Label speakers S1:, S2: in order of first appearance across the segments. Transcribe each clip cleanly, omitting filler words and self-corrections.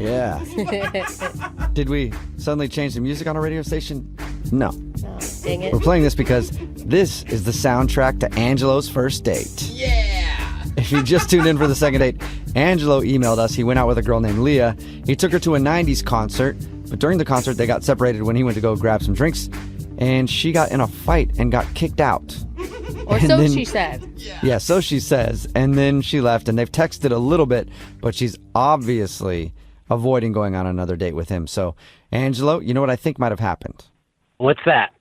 S1: Yeah. Did we suddenly change the music on our radio station? No.
S2: Oh, dang it.
S1: We're playing this because this is the soundtrack to Angelo's first date.
S3: Yeah!
S1: If you just tuned in for the second date, Angelo emailed us. He went out with a girl named Leah. He took her to a 90s concert, but during the concert, they got separated when he went to go grab some drinks, and she got in a fight and got kicked out.
S2: Or
S1: And
S2: so
S1: then-
S2: she said.
S1: Yeah, so she says. And then she left, and they've texted a little bit, but she's obviously avoiding going on another date with him. So, Angelo, you know what I think might have happened?
S4: What's that?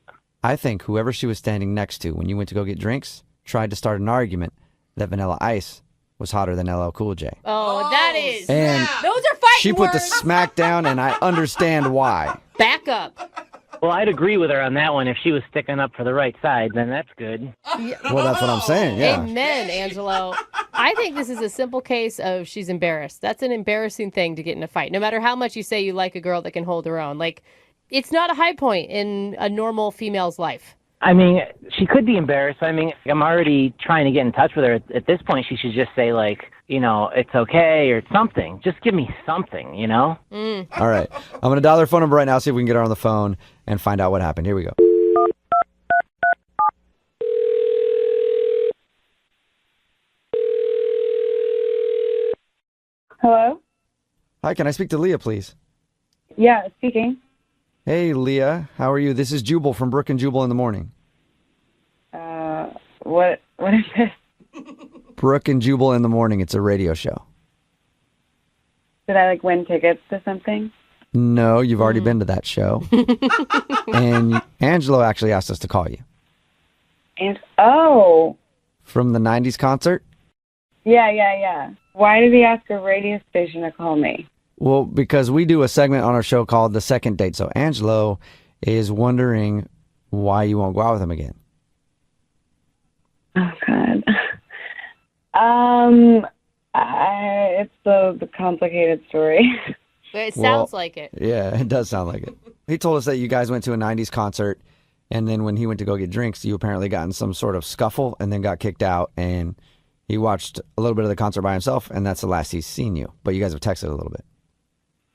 S1: I think whoever she was standing next to when you went to go get drinks tried to start an argument that Vanilla Ice was hotter than LL Cool J.
S2: Oh, that is.
S1: And
S2: Those are fighting
S1: she put the
S2: words.
S1: smack down, and I understand why.
S2: Back up.
S4: Well, I'd agree with her on that one. If she was sticking up for the right side, then that's good.
S1: Well, that's what I'm saying, yeah.
S2: Amen, Angelo. I think this is a simple case of she's embarrassed. That's an embarrassing thing to get in a fight. No matter how much you say you like a girl that can hold her own. Like, it's not a high point in a normal female's life.
S4: I mean, she could be embarrassed. I mean, I'm already trying to get in touch with her. At this point, she should just say, like, you know, it's okay or something. Just give me something, you know?
S1: All right. I'm going to dial her phone number right now, see if we can get her on the phone and find out what happened. Here we go.
S5: Hello?
S1: Hi, can I speak to Leah, please?
S5: Yeah, speaking.
S1: Hey, Leah. How are you? This is Jubal from Brooke Jubal in the Morning.
S5: What is this?
S1: Brooke Jubal in the Morning. It's a radio show.
S5: Did I, win tickets to something?
S1: No, you've already been to that show. And Angelo actually asked us to call you.
S5: And, oh,
S1: From the 90s concert?
S5: yeah. Why did he ask a radio station to call me?
S1: Well, because we do a segment on our show called The Second Date. So Angelo is wondering why you won't go out with him again.
S5: Oh, God. It's the complicated story.
S2: It
S1: Well,
S2: sounds like it.
S1: Yeah, it does sound like it. He told us that you guys went to a 90s concert, and then when he went to go get drinks, you apparently got in some sort of scuffle and then got kicked out, and he watched a little bit of the concert by himself, and that's the last he's seen you. But you guys have texted a little bit.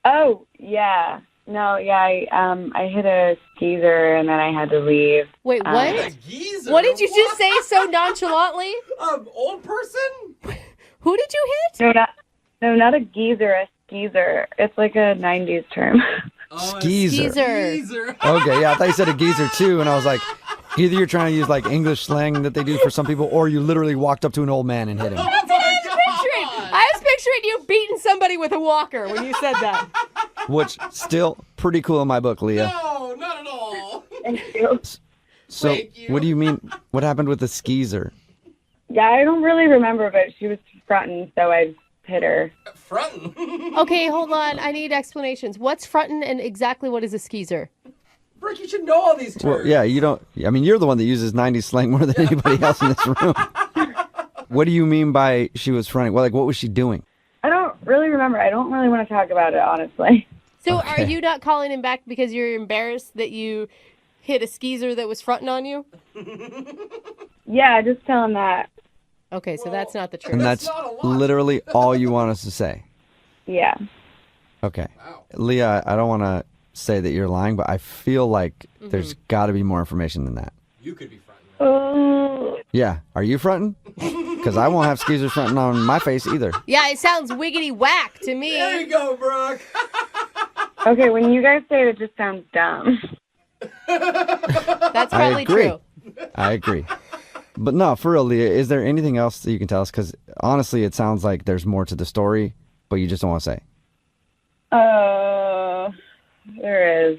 S5: Oh, yeah. No, yeah, I hit a skeezer and then I had to leave.
S2: Wait, what?
S3: A geezer?
S2: What did you just say so nonchalantly?
S3: Old person?
S2: Who did you hit?
S5: Not a geezer, a skeezer. It's like a 90s term.
S1: Skeezer.
S2: Geezer.
S1: Okay, yeah, I thought you said a geezer too, and I was like, either you're trying to use like English slang that they do for some people, or you literally walked up to an old man and hit him.
S2: That's what I was picturing. I was picturing you beating somebody with a walker when you said that.
S1: Which, still pretty cool in my book, Leah.
S3: No, not at all.
S5: Thank you.
S1: So,
S3: Thank you.
S1: what do you mean? What happened with the skeezer?
S5: Yeah, I don't really remember, but she was fronting, so I hit her.
S3: Frontin'.
S2: Okay, hold on. I need explanations. What's frontin' and exactly what is a skeezer?
S3: Brooke, you should know all these terms.
S1: Well, yeah, you don't. I mean, you're the one that uses 90s slang more than anybody else in this room. What do you mean by she was fronting? Well, like, what was she doing?
S5: I don't really remember. I don't really want to talk about it, honestly.
S2: So
S1: Okay.
S2: are you not calling him back because you're embarrassed that you hit a skeezer that was fronting on you?
S5: Yeah, just tell him that.
S2: Okay, so that's not the truth.
S1: And that's
S3: not a lot.
S1: literally all you want us to say.
S5: Yeah.
S1: Okay.
S3: Wow.
S1: Leah, I don't want to say that you're lying, but I feel like there's got to be more information than that.
S3: You could be frontin'.
S5: Oh,
S1: Yeah. Are you fronting? Because I won't have skeezers fronting on my face either.
S2: Yeah, it sounds wiggity whack to me.
S3: There you go, Brooke.
S5: okay, when you guys say it, it just sounds dumb.
S2: That's
S1: I
S2: probably
S1: agree.
S2: true.
S1: I agree. But no, for real, Leah, is there anything else that you can tell us? Because honestly, it sounds like there's more to the story, but you just don't want to say.
S5: There is.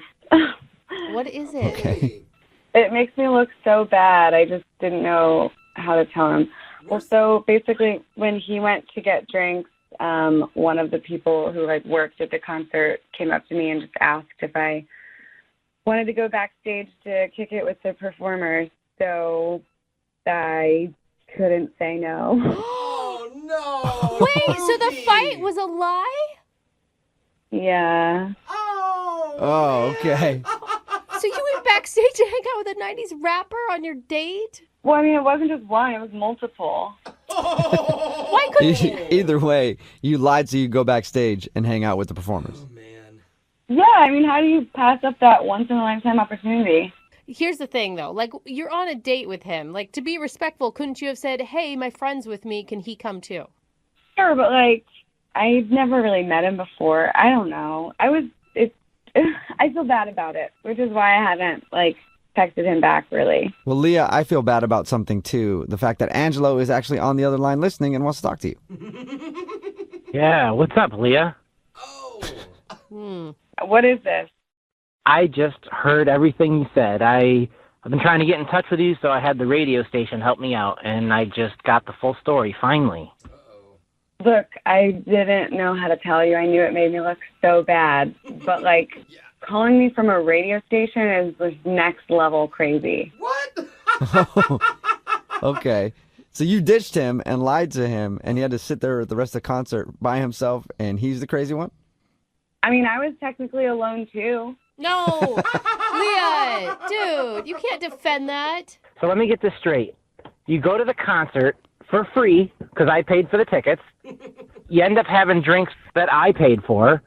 S2: What is it?
S1: Okay.
S5: It makes me look so bad. I just didn't know how to tell him. Well, so basically, when he went to get drinks, one of the people who worked at the concert came up to me and just asked if I wanted to go backstage to kick it with the performers. So I couldn't say no.
S3: Oh, no.
S2: Wait, so the
S3: Brookie.
S2: fight was a lie?
S5: Yeah.
S3: Oh.
S1: Oh, okay.
S2: So you went backstage to hang out with a 90s rapper on your date?
S5: Well, I mean, it wasn't just one. It was multiple.
S3: Oh,
S2: Why couldn't you?
S1: Either way, you lied so you go backstage and hang out with the performers.
S3: oh man.
S5: Yeah, I mean, how do you pass up that once-in-a-lifetime opportunity?
S2: Here's the thing, though. Like, you're on a date with him. Like, to be respectful, couldn't you have said, hey, my friend's with me. Can he come too?
S5: Sure, but, like, I've never really met him before. I don't know. I feel bad about it, which is why I haven't, like, texted him back, really.
S1: Well, Leah, I feel bad about something too. The fact that Angelo is actually on the other line listening and wants to talk to you.
S4: Yeah, what's up, Leah?
S3: Oh.
S5: What is this?
S4: I just heard everything you said. I've been trying to get in touch with you, so I had the radio station help me out, and I just got the full story, finally.
S5: Look, I didn't know how to tell you. I knew it made me look so bad. But, like, calling me from a radio station is just next level crazy.
S3: What?
S1: Okay. So you ditched him and lied to him, and he had to sit there the rest of the concert by himself, and he's the crazy one?
S5: I mean, I was technically alone, too.
S2: No! Leah! Dude, you can't defend that.
S4: So let me get this straight. You go to the concert for free, because I paid for the tickets. You end up having drinks that I paid for.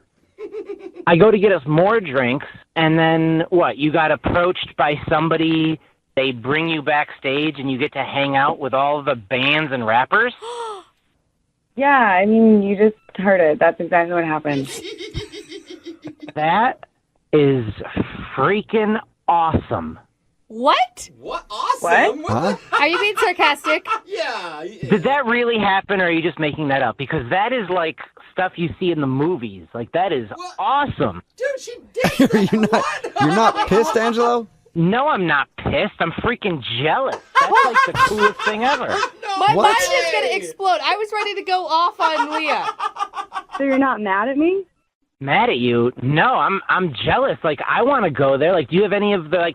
S4: I go to get us more drinks, and then what? You got approached by somebody, they bring you backstage, and you get to hang out with all the bands and rappers?
S5: Yeah, I mean, you just heard it. That's exactly what happened.
S4: That is freaking awesome.
S2: What?
S3: What? Awesome.
S5: What?
S1: Huh?
S2: Are you being sarcastic?
S3: Yeah.
S4: Did that really happen, or are you just making that up? Because that is like stuff you see in the movies. Like, that is
S3: What?
S4: awesome.
S3: Dude, she did that.
S1: You're not pissed, Angelo?
S4: No, I'm not pissed. I'm freaking jealous. That's like the coolest thing ever.
S3: No
S2: My
S1: What?
S2: mind is going to explode. I was ready to go off on Leah.
S5: So you're not mad at me?
S4: Mad at you? No, I'm jealous. Like, I want to go there. Like, do you have any of the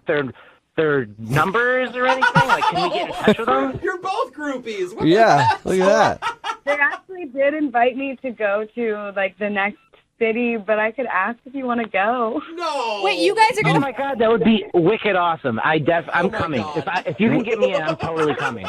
S4: their numbers or anything? Like, can we get in touch with them?
S3: You're both groupies. What the
S1: Yeah,
S3: heck?
S1: look at that.
S5: They actually did invite me to go to, like, the next city, but I could ask if you want to go.
S3: No.
S2: Wait, you guys are
S4: Oh
S2: going to...
S4: my god, that would be wicked awesome. I'm
S3: my
S4: coming.
S3: God.
S4: If you can get me in, I'm totally coming.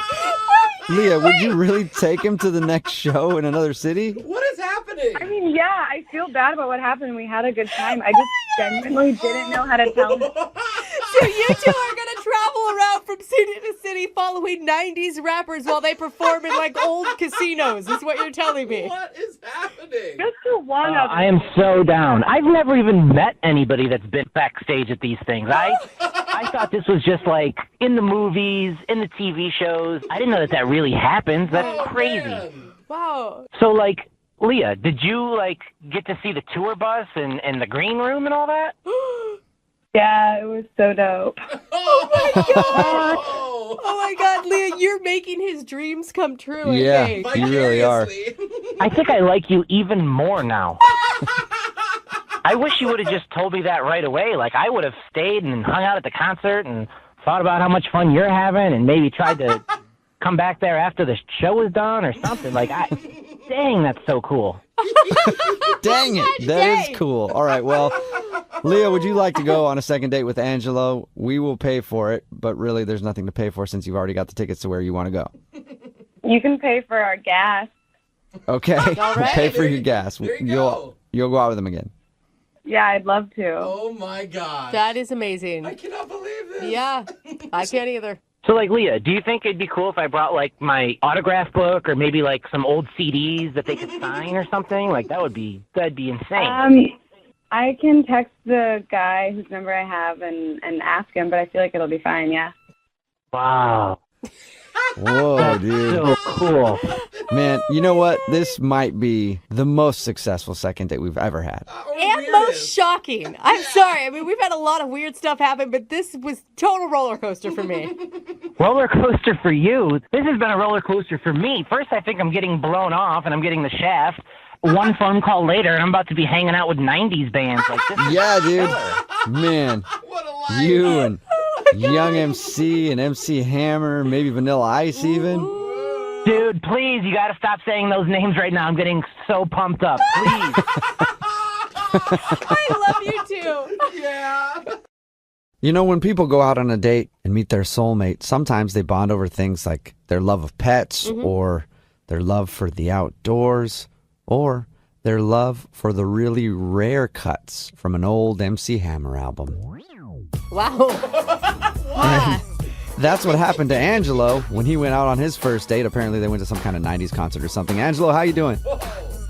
S1: Leah, would you really take him to the next show in another city?
S3: What is happening?
S5: I mean, yeah, I feel bad about what happened. We had a good time. I just genuinely didn't know how to tell him.
S2: So you two are going to travel around from city to city following 90s rappers while they perform in, like, old casinos, is what you're telling me.
S3: What is happening?
S5: Just to one of
S4: I am so down. I've never even met anybody that's been backstage at these things. I thought this was just like in the movies, in the TV shows. I didn't know that really happens. That's
S3: Oh,
S4: crazy.
S3: man.
S2: Wow.
S4: So, like, Leah, did you, like, get to see the tour bus and the green room and all that?
S5: Yeah, it was so dope.
S3: Oh my god!
S2: Oh my God, Leah, you're making his dreams come true. I
S1: Yeah.
S2: think.
S1: You really are.
S4: I think I like you even more now. I wish you would have just told me that right away. Like, I would have stayed and hung out at the concert and thought about how much fun you're having and maybe tried to come back there after the show was done or something. Like, dang, that's so cool.
S1: Dang it. That is cool. All right, well, Leah, would you like to go on a second date with Angelo? We will pay for it, but really there's nothing to pay for since you've already got the tickets to where you want to go.
S5: You can pay for our gas.
S1: Okay,
S2: All
S1: we'll
S2: right.
S1: pay for your gas.
S3: There you go.
S1: You'll go out with him again.
S5: Yeah, I'd love to.
S3: Oh my god.
S2: That is amazing.
S3: I cannot believe this.
S2: Yeah, I can't either.
S4: So, like, Leah, do you think it'd be cool if I brought, like, my autograph book or maybe, like, some old CDs that they could sign or something? Like, that'd be insane.
S5: I can text the guy whose number I have and ask him, but I feel like it'll be fine, yeah.
S4: Wow.
S1: Whoa, dude.
S4: So cool.
S1: Man, you know what? This might be the most successful second date we've ever had.
S3: Or
S2: And
S3: weirdest.
S2: most shocking. I'm sorry. I mean, we've had a lot of weird stuff happen, but this was total roller coaster for me.
S4: Roller coaster for you. This has been a roller coaster for me. First, I think I'm getting blown off and I'm getting the shaft. One phone call later, and I'm about to be hanging out with 90s bands. Like, this is
S1: Yeah, dude.
S4: killer.
S1: Man,
S3: What a life.
S1: you and Young MC and MC Hammer, maybe Vanilla Ice even.
S4: Dude, please, you got to stop saying those names right now. I'm getting so pumped up. Please.
S2: I love you too.
S3: Yeah.
S1: You know, when people go out on a date and meet their soulmate, sometimes they bond over things like their love of pets or their love for the outdoors, or their love for the really rare cuts from an old MC Hammer album.
S2: Wow.
S1: And that's what happened to Angelo when he went out on his first date. Apparently they went to some kind of 90s concert or something. Angelo, how you doing?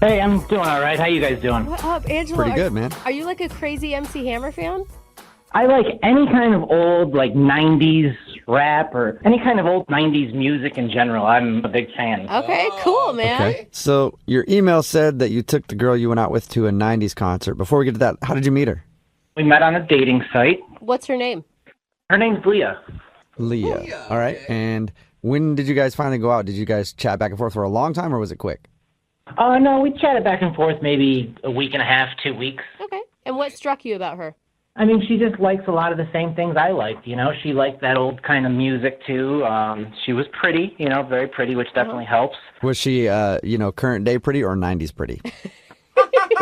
S4: Hey, I'm doing all right. How you guys doing?
S2: What up, Angelo?
S1: Pretty good, man.
S2: Are you like a crazy MC Hammer fan?
S4: I like any kind of old, like, 90s rap or any kind of old 90s music in general. I'm a big fan.
S2: Okay, cool, man.
S1: Okay. So your email said that you took the girl you went out with to a 90s concert. Before we get to that, how did you meet her?
S4: We met on a dating site.
S2: What's her name?
S4: Her name's Leah.
S1: Leah. All right. And when did you guys finally go out? Did you guys chat back and forth for a long time, or was it quick?
S4: No, we chatted back and forth maybe a week and a half, 2 weeks.
S2: Okay. And what struck you about her?
S4: I mean, she just likes a lot of the same things I liked, you know. She liked that old kind of music, too. She was pretty, you know, very pretty, which definitely helps.
S1: Was she, current day pretty or 90s pretty?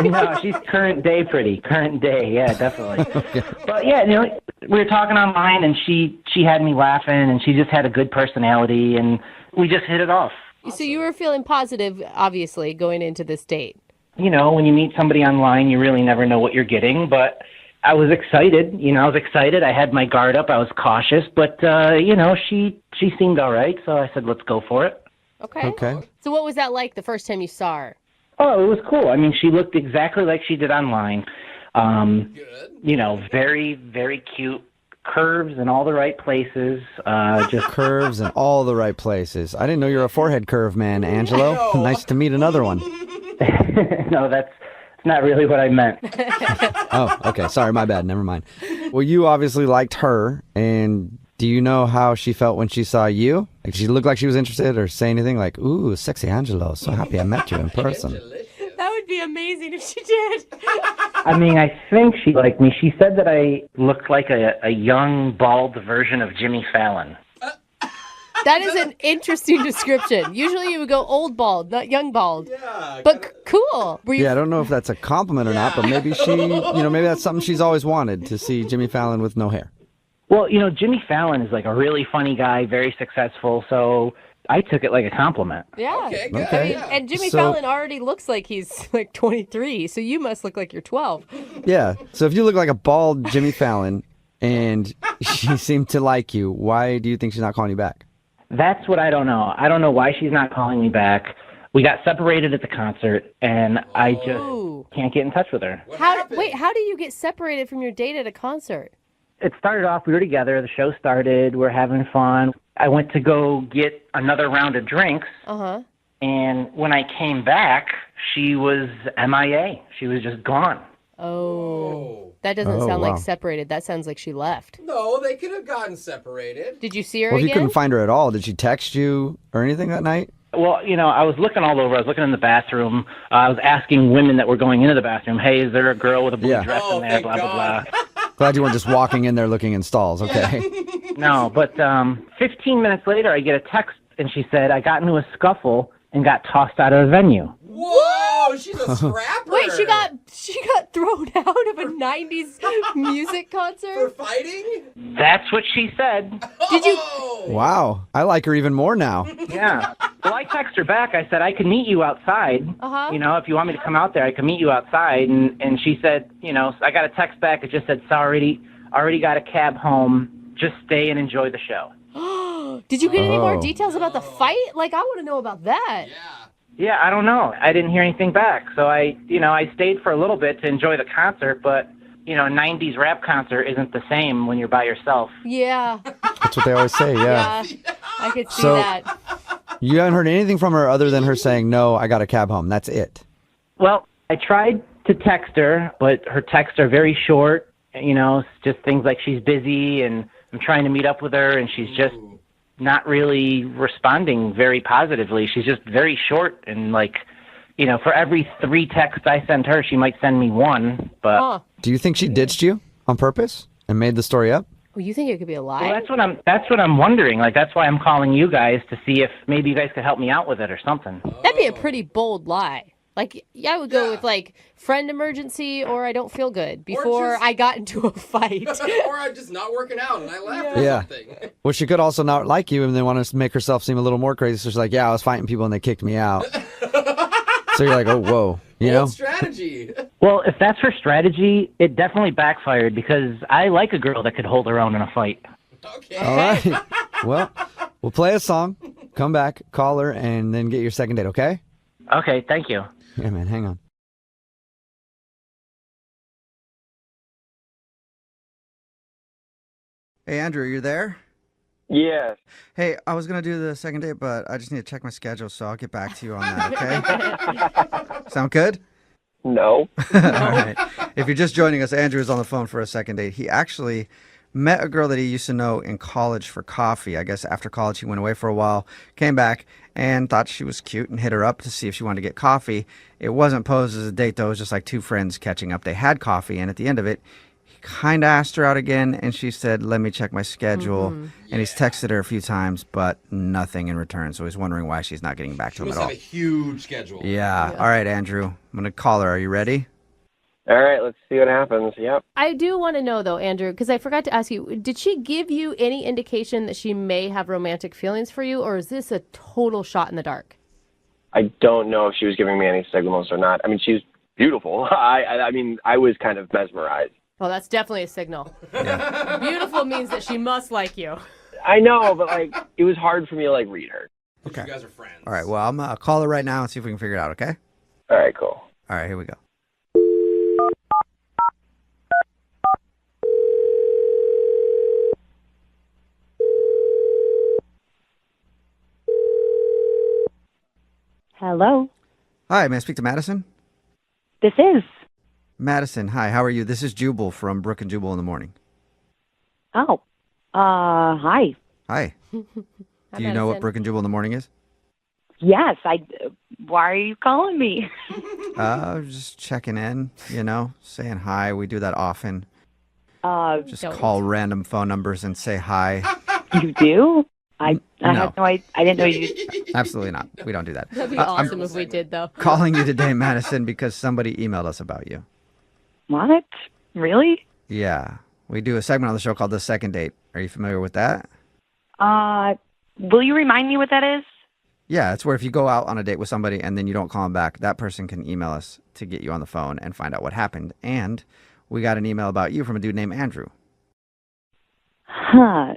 S4: No, she's current day pretty. Current day, yeah, definitely. Okay. But, yeah, you know, we were talking online, and she had me laughing, and she just had a good personality, and we just hit it off.
S2: So you were feeling positive, obviously, going into this date.
S4: You know, when you meet somebody online, you really never know what you're getting, but I was excited. You know, I was excited. I had my guard up. I was cautious, but, you know, she seemed all right, so I said, let's go for it.
S2: Okay. So what was that like the first time you saw her?
S4: Oh, it was cool. I mean, she looked exactly like she did online.
S3: Good.
S4: You know, very, very cute. Curves in all the right places. Just
S1: Curves in all the right places. I didn't know you're a forehead curve man, Angelo. Nice to meet another one.
S4: No, that's not really what I meant.
S1: Oh, okay. Sorry, my bad. Never mind. Well, you obviously liked her, and do you know how she felt when she saw you? Like, she looked like she was interested, or say anything like, "Ooh, sexy Angelo, so happy I met you in person."
S2: That would be amazing if she did.
S4: I mean, I think she liked me. She said that I looked like a young, bald version of Jimmy Fallon.
S2: That is an interesting description. Usually you would go old bald, not young bald.
S3: Yeah.
S2: But cool. Were you...
S1: Yeah, I don't know if that's a compliment or not, but maybe maybe that's something she's always wanted, to see Jimmy Fallon with no hair.
S4: Well, you know, Jimmy Fallon is like a really funny guy, very successful, so I took it like a compliment.
S2: Yeah.
S3: Okay, good.
S1: Okay.
S3: Yeah.
S2: And Jimmy
S1: So-
S2: Fallon already looks like he's like 23, so you must look like you're 12.
S1: Yeah. So if you look like a bald Jimmy Fallon and she seemed to like you, why do you think she's not calling you back?
S4: That's what I don't know. I don't know why she's not calling me back. We got separated at the concert, and I just
S2: Ooh.
S4: can't get in touch with her.
S3: What
S2: How
S3: happened?
S2: how do you get separated from your date at a concert?
S4: It started off, we were together, the show started, we're having fun. I went to go get another round of drinks,
S2: Uh-huh.
S4: and when I came back, she was MIA. She was just gone.
S2: Oh. That doesn't
S1: Oh,
S2: sound
S1: wow.
S2: like separated. That sounds like she left.
S3: No, they could have gotten separated.
S2: Did you see her
S1: Well, if you
S2: again?
S1: couldn't find her at all, did she text you or anything that night?
S4: Well, you know, I was looking all over. I was looking in the bathroom. I was asking women that were going into the bathroom, hey, is there a girl with a blue
S1: Yeah.
S4: dress
S3: Oh,
S4: in there,
S3: thank
S4: blah, blah,
S3: God.
S4: blah.
S1: Glad you weren't just walking in there looking in stalls. Okay.
S4: No, but 15 minutes later, I get a text, and she said, I got into a scuffle and got tossed out of the venue.
S3: Whoa, she's a scrapper.
S2: Wait, she got thrown out of a 90s music
S3: For
S2: concert?
S3: fighting?
S4: That's what she said.
S2: Did you-
S3: Oh.
S1: Wow. I like her even more now.
S4: Yeah. Well, I text her back. I said, I can meet you outside.
S2: Uh-huh.
S4: You know, if you want me to come out there, I can meet you outside. And she said, you know, I got a text back. It just said, sorry, already got a cab home. Just stay and enjoy the show.
S2: Did you get any more
S1: Oh.
S2: details about the fight? Like, I want to know about that.
S3: Yeah.
S4: Yeah, I don't know. I didn't hear anything back. So I stayed for a little bit to enjoy the concert, but, you know, 90s rap concert isn't the same when you're by yourself.
S2: Yeah.
S1: That's what they always say. Yeah.
S2: Yeah. I could see
S1: So-
S2: that.
S1: You haven't heard anything from her other than her saying, "No, I got a cab home." That's it.
S4: Well, I tried to text her, but her texts are very short. You know, it's just things like she's busy and I'm trying to meet up with her and she's just not really responding very positively. She's just very short and like, you know, for every 3 texts I send her, she might send me 1. But
S2: Huh.
S1: Do you think she ditched you on purpose and made the story up?
S2: Well, you think it could be a lie?
S4: well, that's what I'm wondering. Like that's why I'm calling you guys to see if maybe you guys could help me out with it or something.
S2: That'd be a pretty bold lie. Like, yeah, I would go with like friend emergency or I don't feel good before
S3: just-
S2: I got into a fight.
S3: Or I'm just not working out and I left or
S1: Yeah.
S3: something.
S1: Well, she could also not like you and then want to make herself seem a little more crazy. So she's like, yeah, I was fighting people and they kicked me out. So you're like, oh, whoa. You know?
S3: Old strategy.
S4: Well, if that's her strategy, it definitely backfired because I like a girl that could hold her own in a fight.
S3: Okay.
S1: All right. Well, we'll play a song, come back, call her, and then get your second date, okay?
S4: Okay, thank you.
S1: Yeah, man, hang on. Hey, Andrew, you there?
S6: Yes.
S1: Hey, I was going to do the second date, but I just need to check my schedule, so I'll get back to you on that, okay? Sound good?
S6: No.
S1: All right. If you're just joining us, Andrew is on the phone for a second date. He actually met a girl that he used to know in college for coffee. I guess after college, he went away for a while, came back, and thought she was cute and hit her up to see if she wanted to get coffee. It wasn't posed as a date, though. It was just like two friends catching up. They had coffee, and at the end of it, he kind of asked her out again, and she said, let me check my schedule. And he's texted her a few times, but nothing in return. So he's wondering why she's not getting back to
S3: She
S1: him
S3: must
S1: at all.
S3: have a huge schedule.
S1: Yeah. All right, Andrew. I'm going to call her. Are you ready?
S6: All right, let's see what happens. Yep.
S2: I do want to know, though, Andrew, because I forgot to ask you, did she give you any indication that she may have romantic feelings for you, or is this a total shot in the dark?
S6: I don't know if she was giving me any signals or not. I mean, she's beautiful. I mean, I was kind of mesmerized.
S2: Well, that's definitely a signal. Beautiful means that she must like you.
S6: I know, but like, it was hard for me to like read her.
S1: Okay.
S3: You guys are friends.
S1: All right. Well, I'm going to call her right now and see if we can figure it out, okay?
S6: All right, cool.
S1: All right. Here we go.
S7: Hello,
S1: Hi, may I speak to Madison?
S7: this is.
S1: Madison, hi, how are you? This is Jubal from Brooke and Jubal in the Morning.
S7: Oh, hi.
S1: Hi. Do you know what Brooke and Jubal in the Morning is?
S7: Yes, why are you calling me?
S1: Just checking in, you know, saying hi. We do that often. Just
S2: Don't.
S1: call random phone numbers and say hi.
S7: You do? I
S1: No.
S7: had no idea. I didn't know you.
S1: Absolutely not. We don't do that.
S2: That'd be
S1: I'm
S2: awesome if we did, though.
S1: calling you today, Madison, because somebody emailed us about you.
S7: What? Really?
S1: Yeah. We do a segment on the show called The Second Date. Are you familiar with that?
S7: Will you remind me what that is?
S1: Yeah, it's where if you go out on a date with somebody and then you don't call them back, that person can email us to get you on the phone and find out what happened. And we got an email about you from a dude named Andrew.
S7: Huh.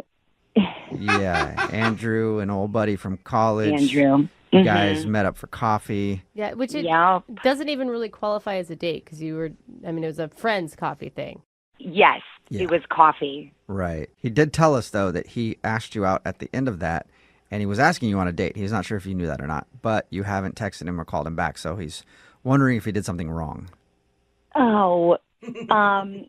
S1: Yeah, Andrew, an old buddy from college.
S7: Andrew.
S1: You guys met up for coffee.
S2: Yeah, which it
S7: Yeah.
S2: doesn't even really qualify as a date because you were, I mean, it was a friend's coffee thing.
S7: Yes,
S1: Yeah.
S7: it was coffee.
S1: Right. He did tell us, though, that he asked you out at the end of that, and he was asking you on a date. He's not sure if you knew that or not, but you haven't texted him or called him back, so he's wondering if he did something wrong.
S7: Oh, the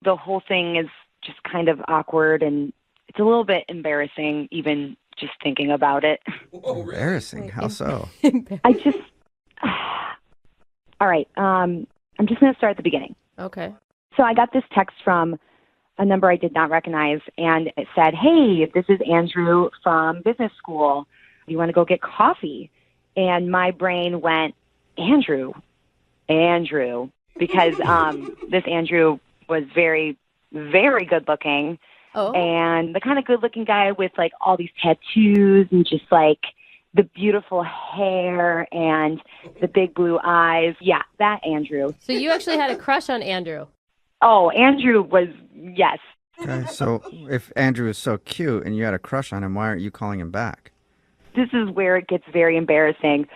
S7: whole thing is just kind of awkward, and it's a little bit embarrassing, even just thinking about it.
S3: Whoa, really?
S1: Embarrassing. How so?
S7: I just. All right. I'm just going to start at the beginning.
S2: Okay.
S7: So I got this text from a number I did not recognize, and it said, "Hey, this is Andrew from business school. You want to go get coffee?" And my brain went, Andrew, because this Andrew was very, very good looking,
S2: Oh.
S7: and the kind of good looking guy with like all these tattoos and just like the beautiful hair and the big blue eyes. Yeah, that Andrew.
S2: So you actually had a crush on Andrew.
S7: Oh, Andrew was, yes.
S1: Okay, so if Andrew is so cute and you had a crush on him, why aren't you calling him back?
S7: This is where it gets very embarrassing.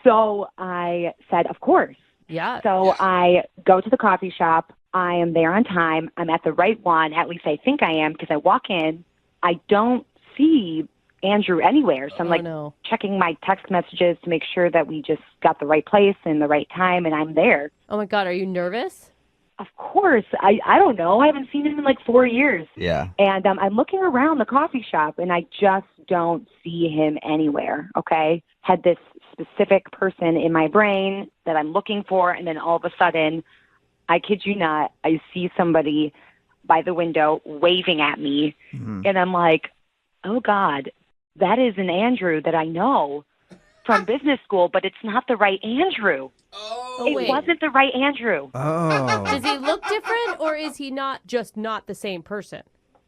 S7: So I said, of course.
S2: Yeah.
S7: So I go to the coffee shop. I am there on time. I'm at the right one. At least I think I am, because I walk in. I don't see Andrew anywhere. So I'm
S2: no.
S7: checking my text messages to make sure that we just got the right place and the right time, and I'm there.
S2: Oh my God, are you nervous?
S7: Of course. I don't know. I haven't seen him in like 4 years.
S1: Yeah.
S7: And I'm looking around the coffee shop, and I just don't see him anywhere, okay? Had this specific person in my brain that I'm looking for, and then all of a sudden, I kid you not, I see somebody by the window waving at me, and I'm like, oh, God, that is an Andrew that I know. from business school, but it's not the right Andrew.
S3: Oh,
S7: It
S2: wait.
S7: wasn't the right Andrew.
S1: Oh.
S2: Does he look different, or is he not the same person?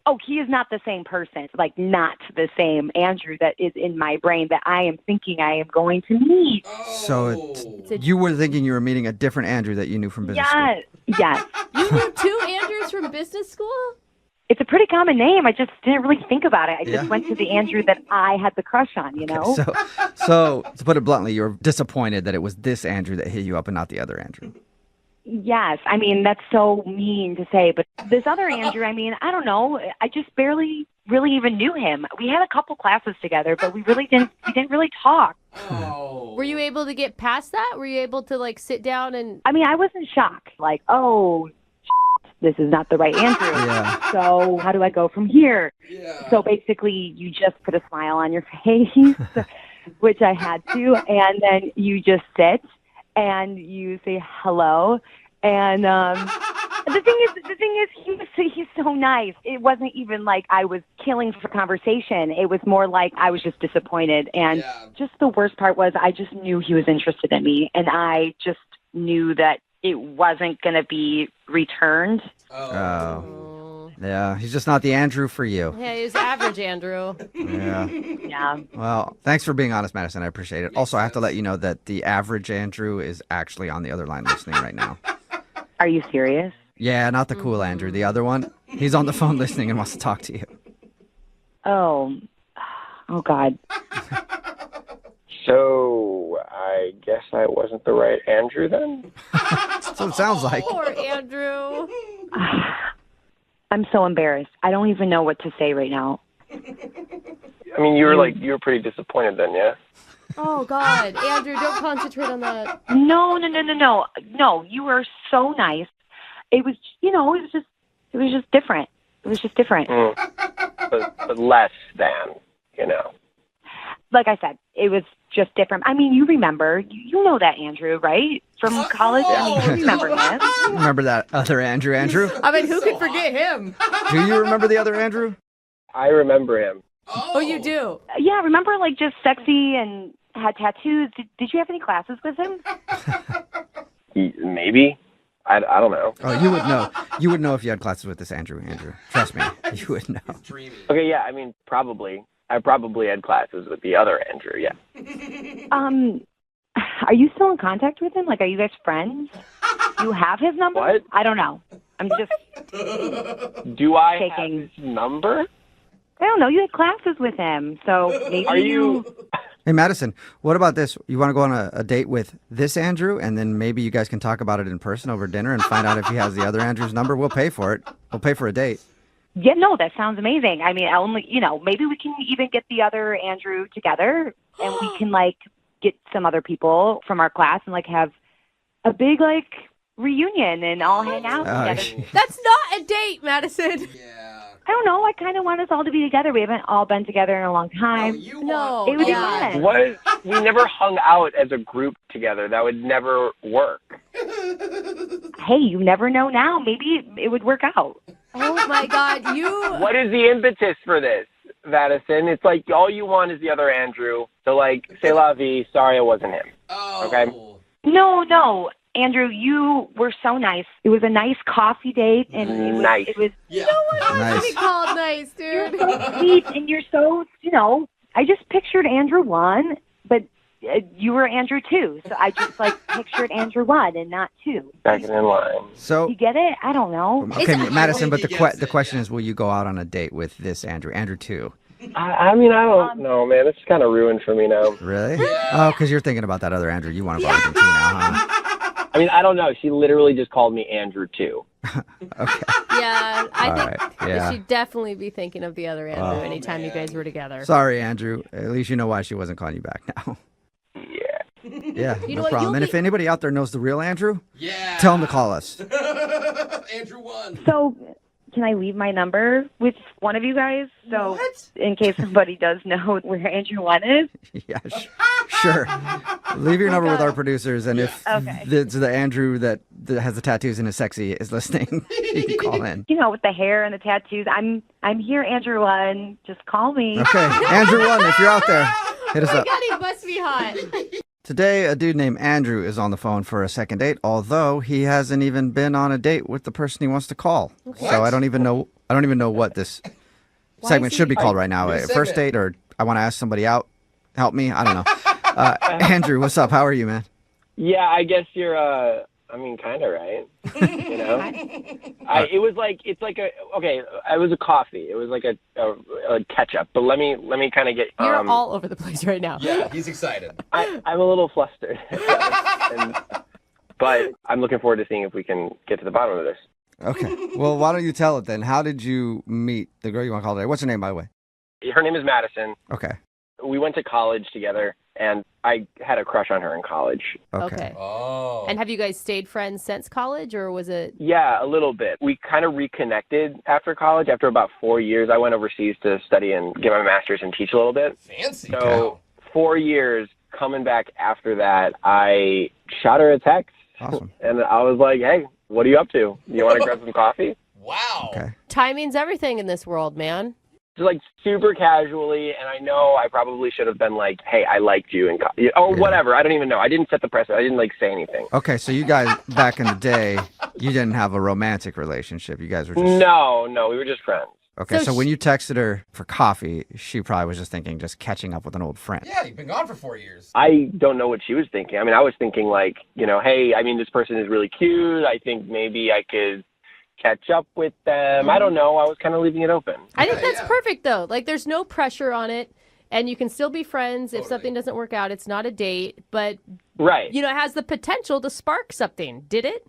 S7: Oh, he is not the same person, like not the same Andrew that is in my brain that I am thinking I am going to meet.
S1: So you were thinking you were meeting a different Andrew that you knew from business school.
S7: Yes.
S2: You knew 2 Andrews from business school?
S7: It's a pretty common name. I just didn't really think about it. I just
S1: Yeah.
S7: went to the Andrew that I had the crush on, you know?
S1: So to put it bluntly, you were disappointed that it was this Andrew that hit you up and not the other Andrew.
S7: Yes. I mean, that's so mean to say, but this other Andrew, I mean, I don't know. I just barely really even knew him. We had a couple classes together, but we didn't really talk.
S3: Oh.
S2: Were you able to get past that? Were you able to like sit down and
S7: I mean, I wasn't shocked. Like, oh, this is not the right Andrew.
S1: Yeah.
S7: So how do I go from here?
S3: Yeah.
S7: So basically, you just put a smile on your face, which I had to, and then you just sit and you say hello. And the thing is, he's so nice. It wasn't even like I was killing for conversation. It was more like I was just disappointed. And
S3: Yeah.
S7: just the worst part was I just knew he was interested in me, and I just knew that it wasn't going to be returned.
S1: Oh. Yeah, he's just not the Andrew for you.
S2: yeah, he was average Andrew.
S1: Yeah.
S7: Yeah.
S1: Well, thanks for being honest, Madison. I appreciate it. Also, I have to let you know that the average Andrew is actually on the other line listening right now.
S7: Are you serious?
S1: Yeah, not the cool Andrew. The other one, he's on the phone listening and wants to talk to you.
S7: Oh God.
S6: So I guess I wasn't the right Andrew then?
S1: That's what it sounds like.
S2: Poor Andrew.
S7: I'm so embarrassed. I don't even know what to say right now.
S6: I mean, you were pretty disappointed then, yeah?
S2: Oh God, Andrew, don't concentrate on that.
S7: No. No, you were so nice. It was, it was just different. It was just different.
S6: But less than, you know.
S7: Like I said, it was just different. I mean, you remember, you know that Andrew, right? From college? I mean, you remember this.
S1: Remember that other Andrew?
S2: I mean, who could forget him?
S1: Do you remember the other Andrew?
S6: I remember him.
S2: Oh, you do?
S7: Yeah, remember, like, just sexy and had tattoos. Did you have any classes with him?
S6: Maybe. I don't know.
S1: Oh, you would know. You would know if you had classes with this Andrew. Trust me, you would know.
S3: Dreamy.
S6: Okay, yeah, I mean, probably. I probably had classes with the other Andrew, yeah.
S7: Are you still in contact with him? Like, are you guys friends? Do you have his number?
S6: What?
S7: I don't know. I'm just
S6: Do I
S7: Taking-
S6: have his number?
S7: I don't know. You had classes with him, so maybe
S6: Are you...
S1: Hey, Madison, what about this? You want to go on a date with this Andrew, and then maybe you guys can talk about it in person over dinner and find out if he has the other Andrew's number? We'll pay for it. We'll pay for a date.
S7: Yeah, no, that sounds amazing. I mean, maybe we can even get the other Andrew together, and we can like get some other people from our class and like have a big like reunion and all hang out together.
S2: That's not a date, Madison.
S3: Yeah.
S7: I don't know. I kind of want us all to be together. We haven't all been together in a long time.
S2: No.
S7: It would be
S2: yeah.
S7: fun.
S6: What? We never hung out as a group together. That would never work.
S7: Hey, you never know now. Maybe it would work out.
S2: Oh my God,
S6: What is the impetus for this, Madison? It's like all you want is the other Andrew. So, like, c'est la vie. Sorry, it wasn't him.
S3: Oh.
S6: Okay.
S7: No. Andrew, you were so nice. It was a nice coffee date, and
S6: Nice.
S7: it was
S3: Yeah.
S1: Nice.
S2: be called nice, dude.
S7: so sweet, and you're so, I just pictured Andrew 1, but you were Andrew 2, so I just, like, pictured Andrew 1 and not 2.
S6: Second in line.
S1: So,
S7: You get it? I don't know.
S1: okay, Madison, but
S3: he
S1: the
S3: gets
S1: the
S3: it,
S1: question
S3: yeah.
S1: is, will you go out on a date with this Andrew 2?
S6: I mean, I don't know, man. It's kind of ruined for me now.
S1: Really? Oh, because you're thinking about that other Andrew. You want to go with him too now, huh?
S6: I mean, I don't know. She literally just called me Andrew, too.
S1: Okay.
S2: Yeah, I
S1: All
S2: think
S1: right, yeah.
S2: she'd definitely be thinking of the other Andrew
S1: Oh,
S2: anytime you guys were together.
S1: Sorry, Andrew. At least you know why she wasn't calling you back now.
S6: Yeah.
S1: Yeah,
S2: You know
S1: no
S2: what,
S1: problem.
S2: you'll
S1: And
S2: be-
S1: if anybody out there knows the real Andrew,
S3: Yeah.
S1: tell him to call us.
S3: Andrew won.
S7: So, can I leave my number with one of you guys? So, in case somebody does know where Andrew 1 is?
S1: Yeah, sure. Leave your number with our producers, and if
S7: Okay.
S1: the Andrew that has the tattoos and is sexy is listening, you can call in.
S7: With the hair and the tattoos. I'm here, Andrew 1. Just call me.
S1: Okay, Andrew 1, if you're out there. Hit us up.
S2: God, he must be hot.
S1: Today, a dude named Andrew is on the phone for a second date, although he hasn't even been on a date with the person he wants to call. So I don't even know what this segment should be called right now. A first date, or I want to ask somebody out. Help me. I don't know. Andrew, what's up? How are you, man?
S6: Yeah, I guess you're, kind of right. You know? It was a coffee. It was like a ketchup. But let me kind of get...
S2: You're all over the place right now.
S3: Yeah, he's excited.
S6: I'm a little flustered. But I'm looking forward to seeing if we can get to the bottom of this.
S1: Okay. Well, why don't you tell it then? How did you meet the girl you want to call today? What's her name, by the way?
S6: Her name is Madison.
S1: Okay.
S6: We went to college together, and I had a crush on her in college.
S1: Okay.
S3: Oh.
S2: And have you guys stayed friends since college, or was it?
S6: Yeah, a little bit. We kind of reconnected after college. After about 4 years, I went overseas to study and get my master's and teach a little bit.
S3: Fancy.
S6: So 4 years, coming back after that, I shot her a text.
S1: Awesome.
S6: And I was like, hey, what are you up to? You want to grab some coffee?
S3: Wow.
S1: Okay.
S2: Timing's everything in this world, man.
S6: Just like super casually, and I know I probably should have been like, hey, I liked you, or whatever. I don't even know. I didn't set the precedent. I didn't say anything.
S1: Okay, so you guys, back in the day, you didn't have a romantic relationship. You guys were just...
S6: No, we were just friends.
S1: Okay,
S2: So
S1: so when you texted her for coffee, she probably was just thinking just catching up with an old friend.
S3: Yeah, you've been gone for 4 years.
S6: I don't know what she was thinking. I mean, I was thinking like, hey, this person is really cute. I think maybe I could catch up with them. I don't know. I was kind of leaving it open.
S2: I think that's perfect, though. Like, there's no pressure on it, and you can still be friends if something doesn't work out. It's not a date, but,
S6: Right.
S2: it has the potential to spark something. Did it?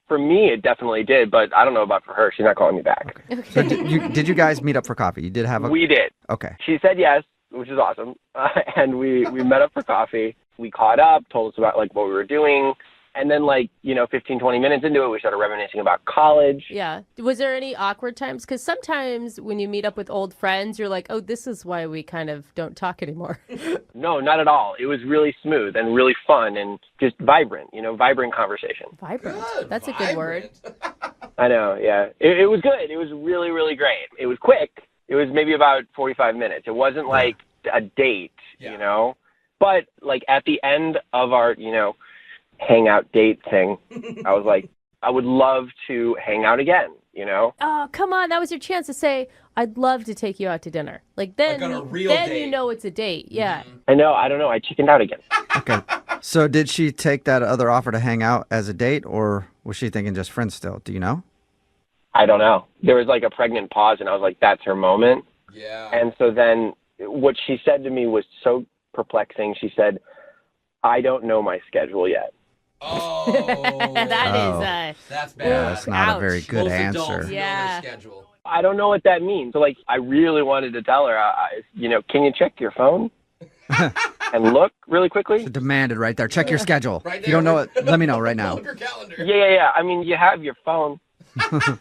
S6: For me, it definitely did, but I don't know about for her. She's not calling me back.
S1: Okay. So did you guys meet up for coffee? You did have a...
S6: We did.
S1: Okay.
S6: She said yes, which is awesome. And we met up for coffee. We caught up, told us about like what we were doing. And then 15, 20 minutes into it, we started reminiscing about college.
S2: Yeah. Was there any awkward times? Because sometimes when you meet up with old friends, you're like, oh, this is why we kind of don't talk anymore.
S6: No, not at all. It was really smooth and really fun and just vibrant, vibrant conversation.
S2: Vibrant.
S3: Good,
S2: That's a good word.
S6: I know, yeah. It was good. It was really, really great. It was quick. It was maybe about 45 minutes. It wasn't like a date, But at the end of our, hangout date thing, I was like, I would love to hang out again,
S2: Oh, come on. That was your chance to say, I'd love to take you out to dinner. Then,
S3: on a real
S2: then
S3: date.
S2: you know it's a date. Yeah.
S6: I know. I don't know. I chickened out again.
S1: Okay. So did she take that other offer to hang out as a date, or was she thinking just friends still? Do you know?
S6: I don't know. There was a pregnant pause, and I was like, that's her moment.
S3: Yeah.
S6: And so then what she said to me was so perplexing. She said, I don't know my schedule yet.
S3: Oh. That's bad.
S1: That's not a very
S2: ouch.
S1: good
S3: Most
S1: answer.
S3: adults know
S2: Yeah.
S3: their schedule.
S6: I don't know what that means. So I really wanted to tell her, can you check your phone and look really quickly?
S1: Demanded right there. Check your schedule.
S3: Right
S1: If you don't know
S3: there.
S1: it, let me know right now.
S3: Pull up your calendar.
S6: Yeah. You have your phone.
S2: Well,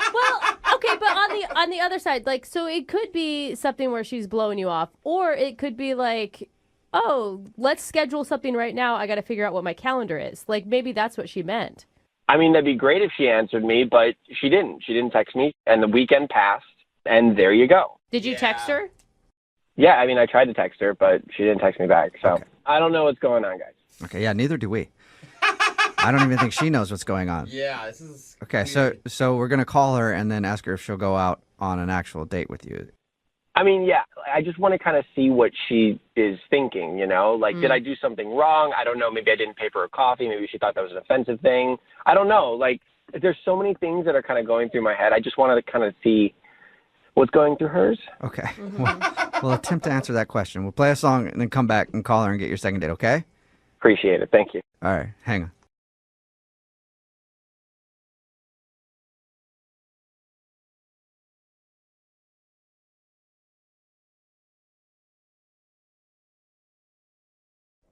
S2: okay, but on the other side, so it could be something where she's blowing you off, or it could be like, oh, let's schedule something right now. I got to figure out what my calendar is. Maybe that's what she meant.
S6: That'd be great if she answered me, but she didn't. She didn't text me, and the weekend passed, and there you go.
S2: Did you text her?
S6: Yeah, I tried to text her, but she didn't text me back. So
S1: Okay.
S6: I don't know what's going on, guys.
S1: Okay, yeah, neither do we. I don't even think she knows what's going on.
S3: Yeah, this is
S1: Okay,
S3: weird.
S1: so we're gonna call her and then ask her if she'll go out on an actual date with you.
S6: Yeah, I just want to kind of see what she is thinking, did I do something wrong? I don't know. Maybe I didn't pay for her coffee. Maybe she thought that was an offensive thing. I don't know. There's so many things that are kind of going through my head. I just wanted to kind of see what's going through hers.
S1: Okay. We'll attempt to answer that question. We'll play a song and then come back and call her and get your second date, okay?
S6: Appreciate it. Thank you.
S1: All right, hang on.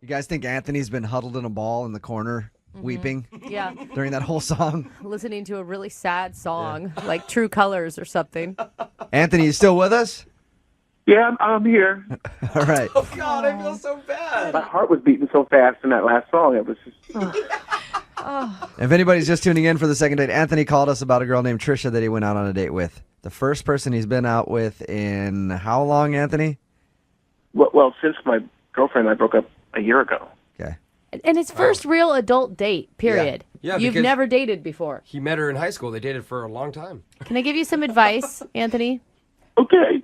S1: You guys think Anthony's been huddled in a ball in the corner weeping
S2: Yeah.
S1: during that whole song?
S2: Listening to a really sad song, like True Colors or something.
S1: Anthony, you still with us?
S8: Yeah, I'm here.
S1: All right.
S3: Oh, God, I feel so bad.
S8: My heart was beating so fast in that last song. It was just.
S1: If anybody's just tuning in for the second date, Anthony called us about a girl named Tricia that he went out on a date with. The first person he's been out with in how long, Anthony?
S8: Well, since my girlfriend and I broke up a year ago.
S1: Okay.
S2: And his first real adult date, period.
S3: Yeah,
S2: You've
S3: because-
S2: never dated before.
S3: He met her in hjust school. They dated for a long time.
S2: Can I give you some advice, Anthony?
S8: Okay.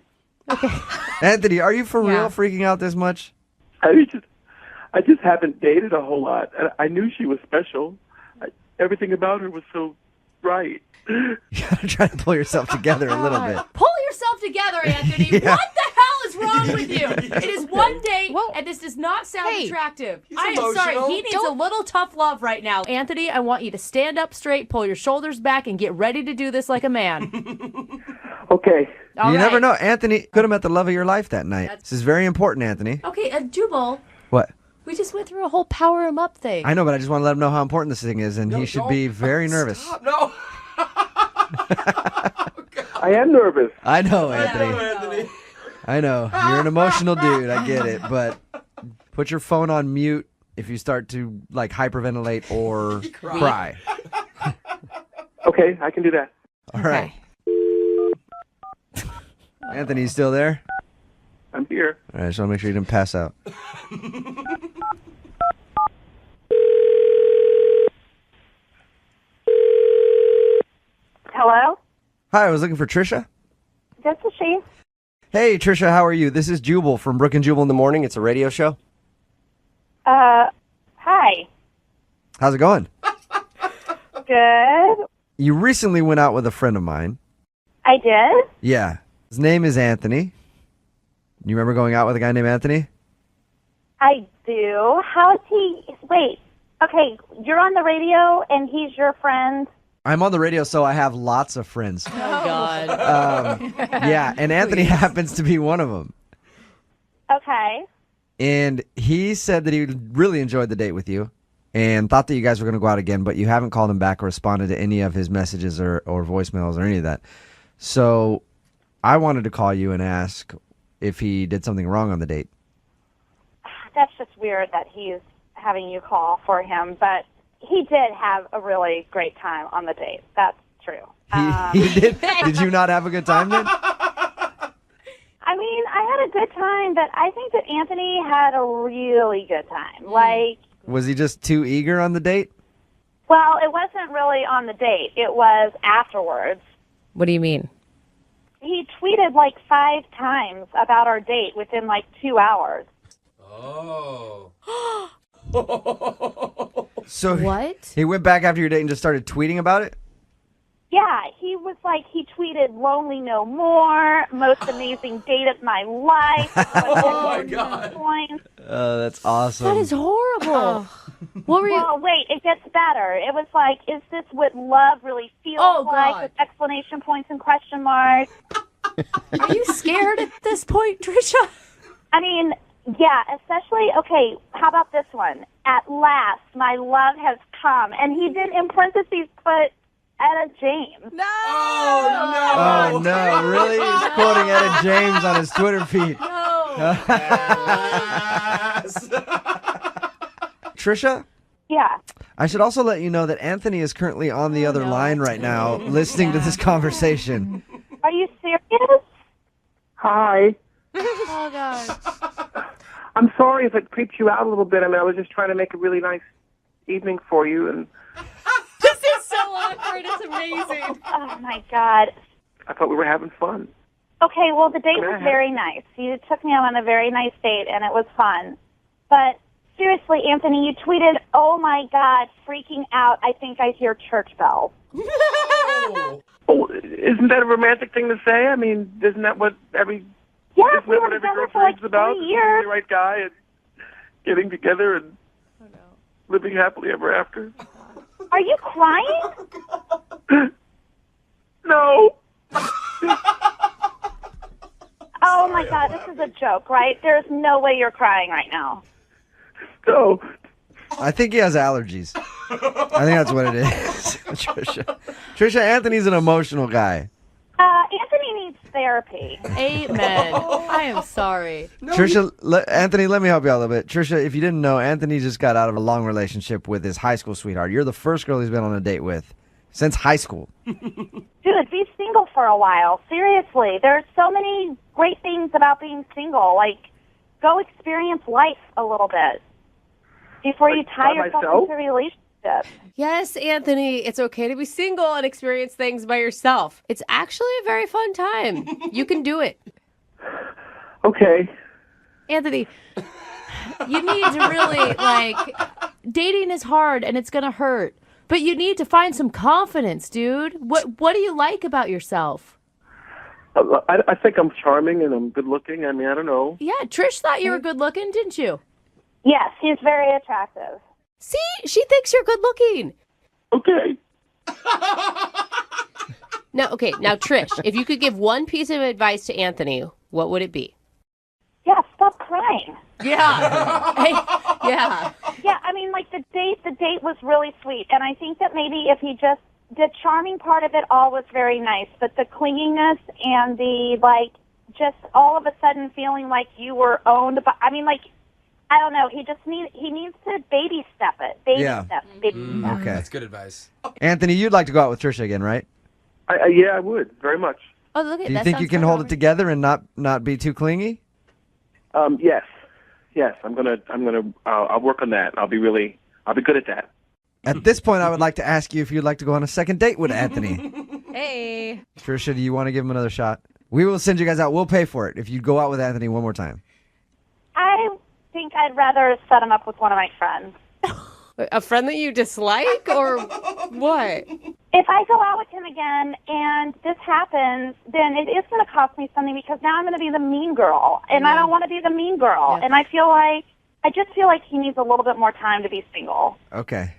S1: Anthony, are you for
S2: Yeah.
S1: real freaking out this much?
S8: I just haven't dated a whole lot. I knew she was special. Everything about her was so right.
S1: You gotta try to pull yourself together a little bit.
S2: Pull yourself together, Anthony.
S1: Yeah.
S2: What the hell is wrong with you? It is one date, and this does not sound attractive. I am sorry.
S3: emotional.
S2: He needs a little tough love right now. Anthony, I want you to stand up straight, pull your shoulders back, and get ready to do this like a man.
S8: Okay.
S2: All
S1: You
S2: right.
S1: never know. Anthony could have met the love of your life that night. This is very important, Anthony.
S2: Okay, Jubal,
S1: What?
S2: we just went through a whole power him up thing.
S1: I know, but I just want to let him know how important this thing is, and he should be very nervous.
S3: Stop. No.
S8: I am nervous.
S1: I know, Anthony.
S3: Anthony.
S1: I know. You're an emotional dude. I get it. But put your phone on mute if you start to, like, hyperventilate or cry.
S8: Okay, I can do that.
S1: All right. Anthony, you still there?
S8: I'm here.
S1: All right, I just want to make sure you didn't pass out.
S7: Hello?
S1: Hi, I was looking for Tricia.
S7: This is she.
S1: Hey, Tricia, how are you? This is Jubal from Brooke and Jubal in the Morning. It's a radio show.
S7: Hi.
S1: How's it going?
S7: Good.
S1: You recently went out with a friend of mine.
S7: I did?
S1: Yeah. His name is Anthony. You remember going out with a guy named Anthony?
S7: I do. How is he? Wait. Okay, you're on the radio and he's your friend.
S1: I'm on the radio, so I have lots of friends.
S2: Oh, God.
S1: Yeah, and Anthony happens to be one of them.
S7: Okay.
S1: And he said that he really enjoyed the date with you and thought that you guys were going to go out again, but you haven't called him back or responded to any of his messages or voicemails or any of that. So I wanted to call you and ask if he did something wrong on the date.
S7: That's just weird that he's having you call for him, but he did have a really great time on the date. That's true.
S1: He did? Did you not have a good time then?
S7: I mean, I had a good time, but I think that Anthony had a really good time. Like,
S1: Was he just too eager on the date?
S7: well, it wasn't really on the date. It was afterwards.
S2: What do you mean?
S7: He tweeted like 5 times about our date within like 2 hours.
S3: Oh.
S1: So
S2: What?
S1: he went back after your date and just started tweeting about it?
S7: Yeah, he was like, he tweeted "Lonely No More," most amazing date of my life.
S3: Oh my God.
S7: Points.
S1: Oh, that's awesome.
S2: That is horrible. What were you?
S7: Well, wait, it gets better. It was like, is this what love really feels like?
S2: God.
S7: With exclamation points and question marks.
S2: Are you scared at this point, Tricia?
S7: I mean, yeah, especially, okay, how about this one? At last, my love has come. And he did, in parentheses, put Etta James.
S2: No.
S1: Oh, no. Really? He's quoting Etta James on his Twitter feed. Trisha,
S7: Yeah.
S1: I should also let you know that Anthony is currently on the other line right now listening to this conversation.
S7: Are you serious?
S8: Hi.
S2: Oh, God.
S8: I'm sorry if it creeped you out a little bit. I mean, I was just trying to make a really nice evening for you, and
S2: This is so awkward. It's amazing.
S7: Oh, my God.
S8: I thought we were having fun.
S7: Okay, well, the date was very nice. You took me out on a very nice date, and it was fun. But seriously, Anthony, you tweeted, "Oh, my God, freaking out. I think I hear church bells."
S8: Oh, isn't that a romantic thing to say? I mean, isn't that what every
S7: Yeah,
S8: isn't
S7: we
S8: that
S7: were
S8: what every
S7: together
S8: girl
S7: for like
S8: dreams about?
S7: 3
S8: Finding
S7: years.
S8: the right guy and getting together and living happily ever after.
S7: Are you crying?
S8: No.
S7: Oh, my God, this is a joke, right? There's no way you're crying right now.
S8: No.
S1: I think he has allergies. I think that's what it is. Trisha, Anthony's an emotional guy.
S7: Anthony needs therapy.
S2: Amen. I am sorry.
S1: Trisha, Anthony, let me help you out a little bit. Trisha, if you didn't know, Anthony just got out of a long relationship with his high school sweetheart. You're the first girl he's been on a date with since high school.
S7: Dude, be single for a while. Seriously. There's so many great things about being single. Like,
S9: go experience life a little bit before you tie
S8: by
S9: yourself
S8: myself?
S9: into a relationship.
S2: Yes, Anthony, it's okay to be single and experience things by yourself. It's actually a very fun time. You can do it.
S8: Okay.
S10: Anthony, you need to really, dating is hard and it's going to hurt. But you need to find some confidence, dude. What do you like about yourself?
S8: I think I'm charming and I'm good looking. I mean, I don't know.
S10: Yeah, Trish thought you were good looking, didn't you?
S9: Yes, he's very attractive.
S10: See, she thinks you're good looking.
S8: Okay.
S2: Now, Trish, if you could give one piece of advice to Anthony, what would it be?
S9: Yeah, stop crying.
S10: Yeah. Hey, yeah.
S9: Yeah, I mean, like the date was really sweet, and I think that maybe if he just the charming part of it all was very nice, but the clinginess and the just all of a sudden feeling like you were owned by. I mean, I don't know. He needs to baby step it. Baby step.
S1: Okay.
S3: That's good advice.
S1: Anthony, you'd like to go out with Tricia again, right?
S8: Yeah, I would very much.
S10: Oh, look at that.
S1: Do you think you can hold it together and not be too clingy?
S8: Yes. I'll work on that. I'll be good at that.
S1: At this point, I would like to ask you if you'd like to go on a second date with Anthony.
S10: Hey.
S1: Tricia, do you want to give him another shot? We will send you guys out. We'll pay for it if you go out with Anthony one more time.
S9: I think I'd rather set him up with one of my friends.
S2: A friend that you dislike or what?
S9: If I go out with him again and this happens, then it is going to cost me something because now I'm going to be the mean girl, and I don't want to be the mean girl. Yeah. And I just feel like he needs a little bit more time to be single.
S1: Okay.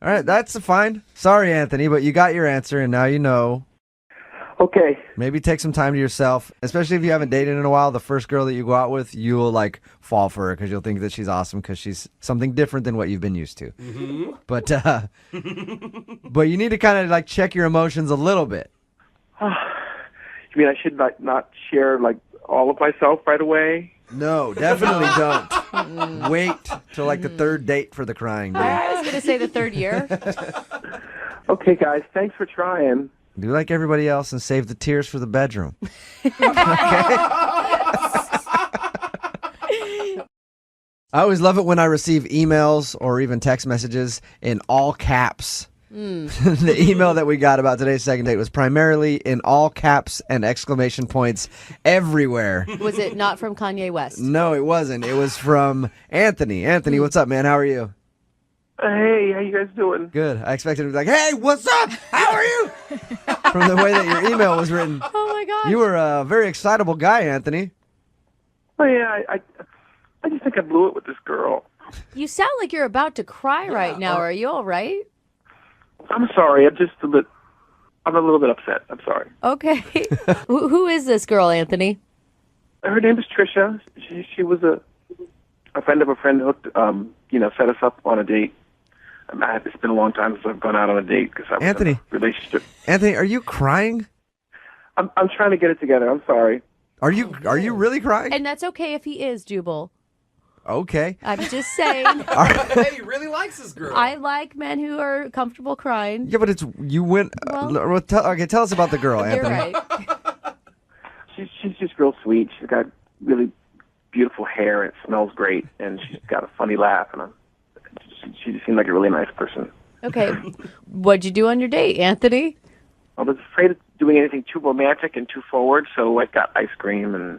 S1: All right, that's fine. Sorry, Anthony, but you got your answer, and now you know.
S8: Okay.
S1: Maybe take some time to yourself, especially if you haven't dated in a while. The first girl that you go out with, you will fall for her because you'll think that she's awesome because she's something different than what you've been used to. Mm-hmm. But you need to kind of check your emotions a little bit.
S8: You mean I should not share all of myself right away?
S1: No, definitely don't. Wait till the third date for the crying. Dude.
S10: I was going to say the third year.
S8: Okay, guys, thanks for trying.
S1: Do like everybody else and save the tears for the bedroom. Okay? I always love it when I receive emails or even text messages in all caps. The email that we got about today's second date was primarily in all caps and exclamation points everywhere.
S10: Was it not from Kanye West?
S1: No, it wasn't. It was from Anthony. Anthony, what's up, man? How are you?
S8: Hey, how you guys doing?
S1: Good. I expected it to be hey, what's up? How are you? From the way that your email was written.
S10: Oh, my gosh.
S1: You were a very excitable guy, Anthony.
S8: Oh, yeah, I just think I blew it with this girl.
S10: You sound like you're about to cry right now. Are you all right?
S8: I'm sorry. I'm a little bit upset. I'm sorry.
S10: Okay. Who is this girl, Anthony?
S8: Her name is Tricia. She was a friend of a friend hooked, set us up on a date. It's been a long time since I've gone out on a date because I was in a relationship.
S1: Anthony, are you crying?
S8: I'm trying to get it together. I'm sorry.
S1: Are you really crying?
S10: And that's okay if he is, Jubal.
S1: Okay.
S10: I'm just saying.
S3: Hey, he really likes this girl.
S10: I like men who are comfortable crying.
S1: Yeah, but you went. Okay, tell us about the girl, Anthony.
S10: You're right.
S8: She's just real sweet. She's got really beautiful hair. It smells great, and she's got a funny laugh. And she just seemed like a really nice person.
S10: Okay. What'd you do on your date, Anthony?
S8: I was afraid of doing anything too romantic and too forward, so I got ice cream and,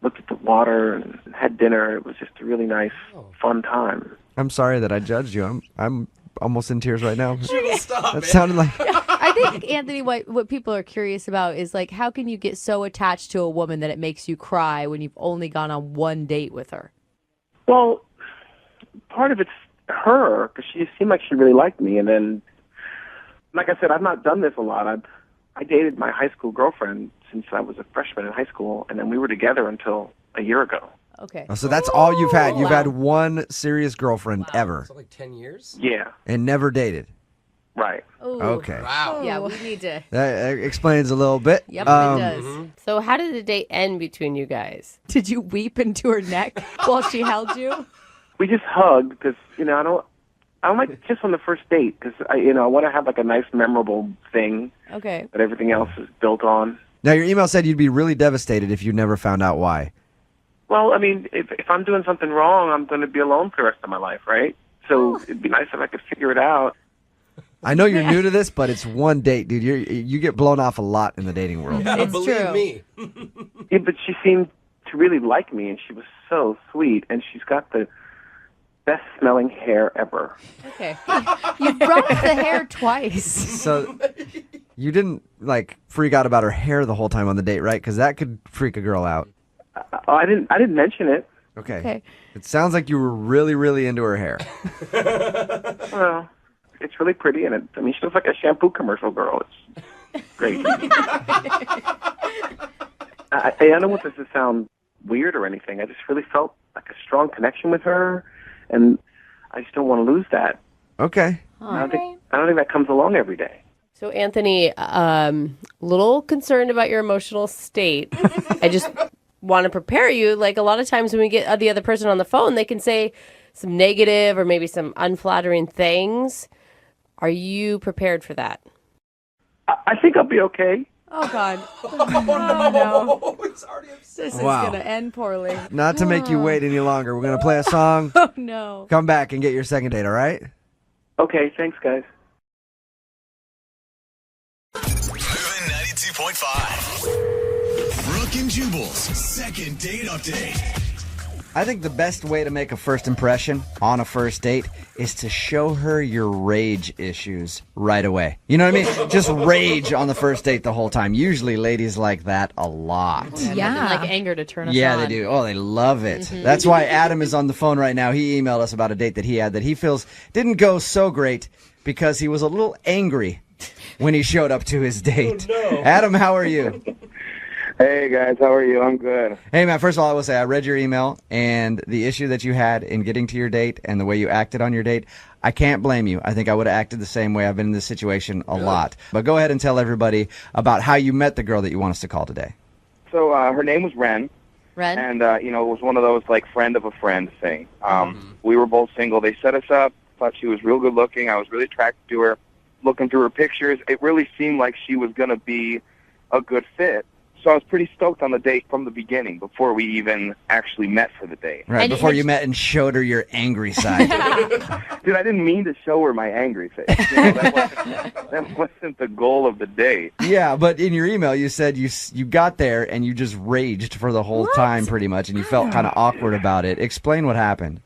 S8: looked at the water and had dinner. It was just a really nice, fun time.
S1: I'm sorry that I judged you. I'm almost in tears right now.
S3: Stop,
S1: That sounded like...
S10: I think, Anthony, what people are curious about is, how can you get so attached to a woman that it makes you cry when you've only gone on one date with her?
S8: Well, part of it's her, because she seemed like she really liked me. And then, like I said, I've not done this a lot. I dated my high school girlfriend since I was a freshman in high school, and then we were together until a year ago.
S10: Okay.
S1: So that's all you've had. You've had one serious girlfriend ever.
S3: So 10 years?
S8: Yeah.
S1: And never dated.
S8: Right.
S10: Ooh.
S1: Okay.
S3: Wow.
S10: Yeah, we need to.
S1: That explains a little bit.
S10: Yep, it does.
S2: So how did the date end between you guys?
S10: Did you weep into her neck while she held you?
S8: We just hugged because, I don't like to kiss on the first date because, I want to have a nice, memorable thing
S10: Okay.
S8: that everything else is built on.
S1: Now, your email said you'd be really devastated if you never found out why.
S8: Well, I mean, if I'm doing something wrong, I'm going to be alone for the rest of my life, right? So it'd be nice if I could figure it out.
S1: I know you're new to this, but it's one date, dude. You get blown off a lot in the dating world.
S3: Yeah,
S10: It's
S3: believe
S10: true.
S3: me.
S8: Yeah, but she seemed to really like me, and she was so sweet, and she's got the best smelling hair ever.
S10: Okay. You brought up the hair twice.
S1: So you didn't like freak out about her hair the whole time on the date, right? Because that could freak a girl out.
S8: I didn't mention it.
S1: Okay. It sounds like you were really, really into her hair.
S8: Well, it's really pretty, and I mean, she looks like a shampoo commercial girl. It's great. I don't want this to sound weird or anything. I just really felt like a strong connection with her, and I just don't want to lose that.
S1: Okay.
S8: I don't think that comes along every day.
S2: So, Anthony, little concerned about your emotional state. I just want to prepare you. Like, a lot of times when we get the other person on the phone, they can say some negative or maybe some unflattering things. Are you prepared for that?
S8: I think I'll be okay.
S10: Oh, God.
S3: No. He's already upset.
S10: This is
S1: Wow.
S10: going to end poorly.
S1: Not to make you wait any longer, we're going to play a song.
S10: Oh, no.
S1: Come back and get your second date, all right?
S8: Okay, thanks, guys.
S11: Moving 92.5. Brooke and Jubal's second date update.
S1: I think the best way to make a first impression on a first date is to show her your rage issues right away. You know what I mean? Just rage on the first date the whole time. Usually ladies like that a lot.
S10: Yeah.
S2: Like anger to turn us
S1: Yeah,
S2: on.
S1: they do. Oh, they love it. That's why Adam is on the phone right now. He emailed us about a date that he had that he feels didn't go so great because he was a little angry when he showed up to his date.
S3: Oh, no.
S1: Adam, how are you?
S8: Hey, guys, how are you? I'm good.
S1: Hey, man, first of all, I will say I read your email, and the issue that you had in getting to your date and the way you acted on your date, I can't blame you. I think I would have acted the same way. I've been in this situation a lot. But go ahead and tell everybody about how you met the girl that you want us to call today.
S12: So her name was Ren,
S2: Ren?
S12: and it was one of those like friend of a friend thing. We were both single. They set us up. Thought she was real good looking. I was really attracted to her. Looking through her pictures, it really seemed like she was going to be a good fit. So I was pretty stoked on the date from the beginning before we even actually met for the date.
S1: Right,
S2: And
S1: before you met and showed her your angry side.
S12: Dude, I didn't mean to show her my angry face. That wasn't the goal of the date.
S1: Yeah, but in your email you said you got there and you just raged for the whole time pretty much, and you felt kind of awkward about it. Explain what happened.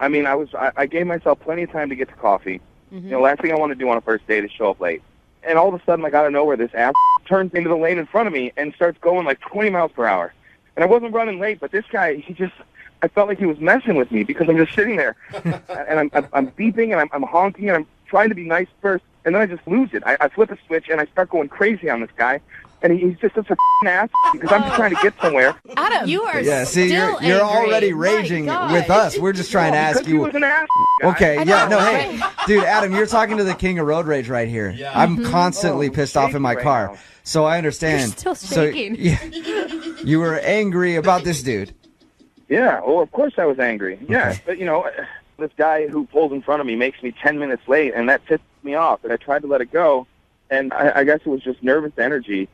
S12: I mean, I gave myself plenty of time to get to coffee. Last thing I want to do on a first date is show up late. And all of a sudden, like out of nowhere, this ass turns into the lane in front of me and starts going like 20 miles per hour. And I wasn't running late, but this guy, I felt like he was messing with me because I'm just sitting there. And I'm beeping and I'm honking and I'm trying to be nice first. And then I just lose it. I flip a switch and I start going crazy on this guy. And he's just such a ass because I'm just trying to get somewhere.
S10: Adam, you are
S1: Yeah, see,
S10: still
S1: you're
S10: angry.
S1: already
S10: My
S1: raging
S10: God.
S1: with us. We're just trying to ask
S12: Because he
S1: you.
S12: was an ass guy.
S1: Okay,
S10: I
S1: yeah,
S10: know,
S1: no, hey, dude, Adam, you're talking to the king of road rage right here.
S3: Yeah.
S1: I'm constantly pissed off in my
S12: shaking
S1: car,
S12: right now.
S1: so I understand.
S10: You're still shaking.
S1: So, yeah, you were angry about this dude.
S12: Yeah, well, of course I was angry. Yeah,
S1: Okay.
S12: but, this guy who pulls in front of me makes me 10 minutes late, and that pissed me off. And I tried to let it go, and I guess it was just nervous energy.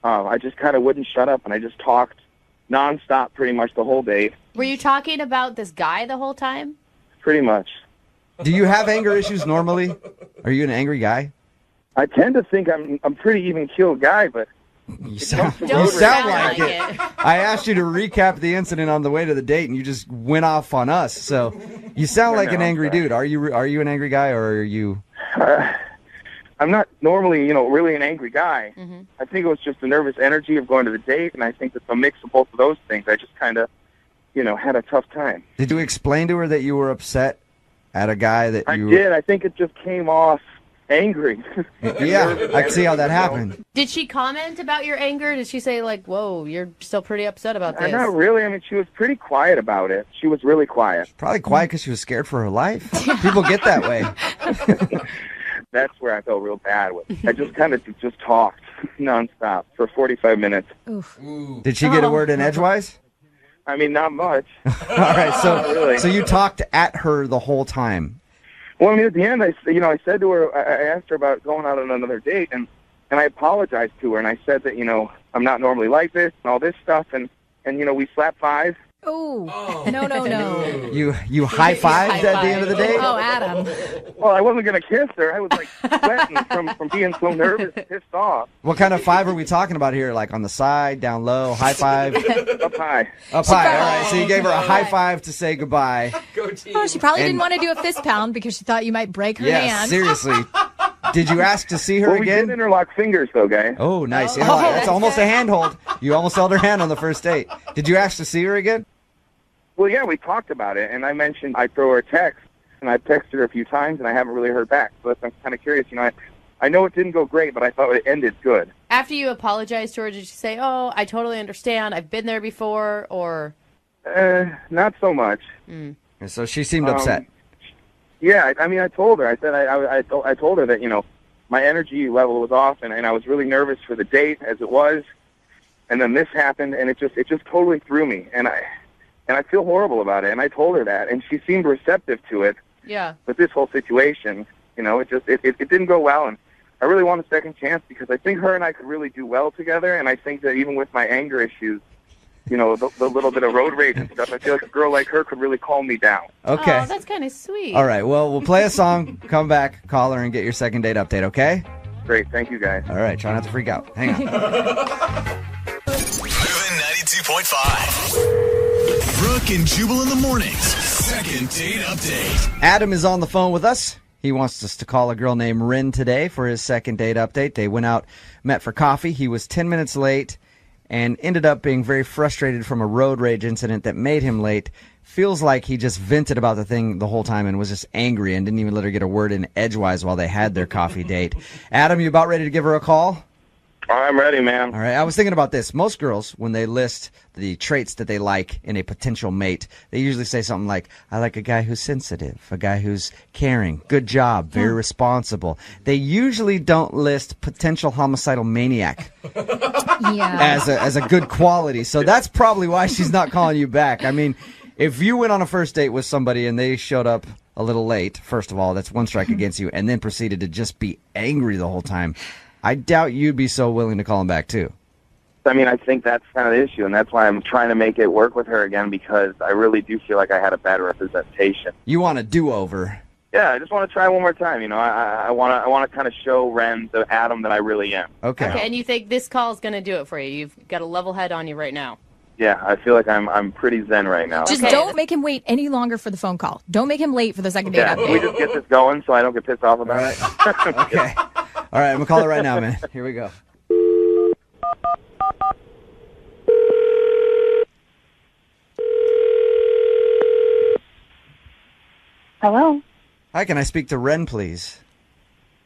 S12: I just kind of wouldn't shut up, and I just talked nonstop pretty much the whole date,
S10: Were you talking about this guy the whole time?
S12: pretty much.
S1: Do you have anger issues normally? Are you an angry guy?
S12: I tend to think I'm pretty even-keeled guy, but
S1: You sound,
S12: Don't
S1: you sound
S10: sound
S1: like
S10: like
S1: it. I asked you to recap the incident on the way to the date, and you just went off on us. So you sound like an
S12: No,
S1: angry
S12: sorry.
S1: dude. Are you an angry guy, or are you?
S12: I'm not normally, really an angry guy. I think it was just the nervous energy of going to the date, and I think that the mix of both of those things, I just kind of, had a tough time.
S1: Did you explain to her that you were upset at a guy that
S12: I
S1: you?
S12: did. I think it just came off angry.
S1: Yeah, I can see how that happened.
S2: Did she comment about your anger? Did she say, like, whoa, you're still pretty upset about this?
S12: Not really. I mean, she was pretty quiet about it. She was really quiet.
S1: Probably quiet because she was scared for her life. People get that way.
S12: That's where I felt real bad with. I just kind of just talked nonstop for 45 minutes.
S3: Ooh.
S1: Did she get a word in edgewise?
S12: I mean, not much.
S1: All right,
S12: Not really.
S1: so you talked at her the whole time.
S12: Well, I mean, at the end, I said to her, I asked her about going out on another date, and I apologized to her, and I said that, I'm not normally like this and all this stuff, and we slapped five,
S13: Oh, no.
S1: You high-fived at the end of the day?
S13: Oh, Adam.
S8: Well, I wasn't going to kiss her. I was like sweating from being so nervous and pissed off.
S1: What kind of five are we talking about here? Like on the side, down low, high five?
S8: Up high.
S1: Up high, all right. So you gave her a high five to say goodbye.
S13: Oh, she probably didn't want to do a fist pound because she thought you might break her
S1: Yeah,
S13: hand.
S1: seriously. Did you ask to see her
S8: Well, we
S1: again?
S8: did interlock fingers, though, guys.
S1: Oh, nice. That's almost a handhold. You almost held her hand on the first date. Did you ask to see her again?
S8: Well, yeah, we talked about it, and I mentioned I'd throw her a text, and I've texted her a few times, and I haven't really heard back. So I'm kind of curious. I know it didn't go great, but I thought it ended good.
S2: After you apologized to her, did you say, "Oh, I totally understand. I've been there before," or?
S8: Not so much.
S1: And so she seemed upset.
S8: Yeah, I mean, I told her. I said I told her that my energy level was off, and I was really nervous for the date as it was, and then this happened, and it just totally threw me, and I feel horrible about it. And I told her that, and she seemed receptive to it.
S2: Yeah.
S8: But this whole situation, it didn't go well, and I really want a second chance because I think her and I could really do well together, and I think that even with my anger issues, the little bit of road rage and stuff, I feel like a girl like her could really calm me down.
S1: Okay.
S2: Oh, that's kind of sweet.
S1: All right. Well, we'll play a song, come back, call her, and get your second date update, okay?
S8: Great. Thank you, guys.
S1: All right. Try not to freak out. Hang on.
S11: Moving 92.5. Brooke and Jubal in the mornings. Second date update.
S1: Adam is on the phone with us. He wants us to call a girl named Rin today for his second date update. They went out, met for coffee. He was 10 minutes late and ended up being very frustrated from a road rage incident that made him late. Feels like he just vented about the thing the whole time and was just angry and didn't even let her get a word in edgewise while they had their coffee date. Adam, you about ready to give her a call?
S8: I'm ready, man.
S1: All right. I was thinking about this. Most girls, when they list the traits that they like in a potential mate, they usually say something like, I like a guy who's sensitive, a guy who's caring, good job, very responsible. They usually don't list potential homicidal maniac as a good quality. So that's probably why she's not calling you back. I mean, if you went on a first date with somebody and they showed up a little late, first of all, that's one strike against you, and then proceeded to just be angry the whole time, I doubt you'd be so willing to call him back, too.
S8: I mean, I think that's kind of the issue, and that's why I'm trying to make it work with her again, because I really do feel like I had a bad representation.
S1: You want a do-over.
S8: Yeah, I just want to try one more time. I want to kind of show Ren the Adam that I really am.
S1: Okay.
S2: And you think this call is going to do it for you? You've got a level head on you right now.
S8: Yeah, I feel like I'm pretty zen right now.
S13: Just don't make him wait any longer for the phone call. Don't make him late for the second date
S8: Yeah,
S13: update.
S8: can we just get this going so I don't get pissed off about it?
S1: Okay. All right, I'm going to call it right now, man. Here we go.
S5: Hello,
S1: Hi, can I speak to Ren, please?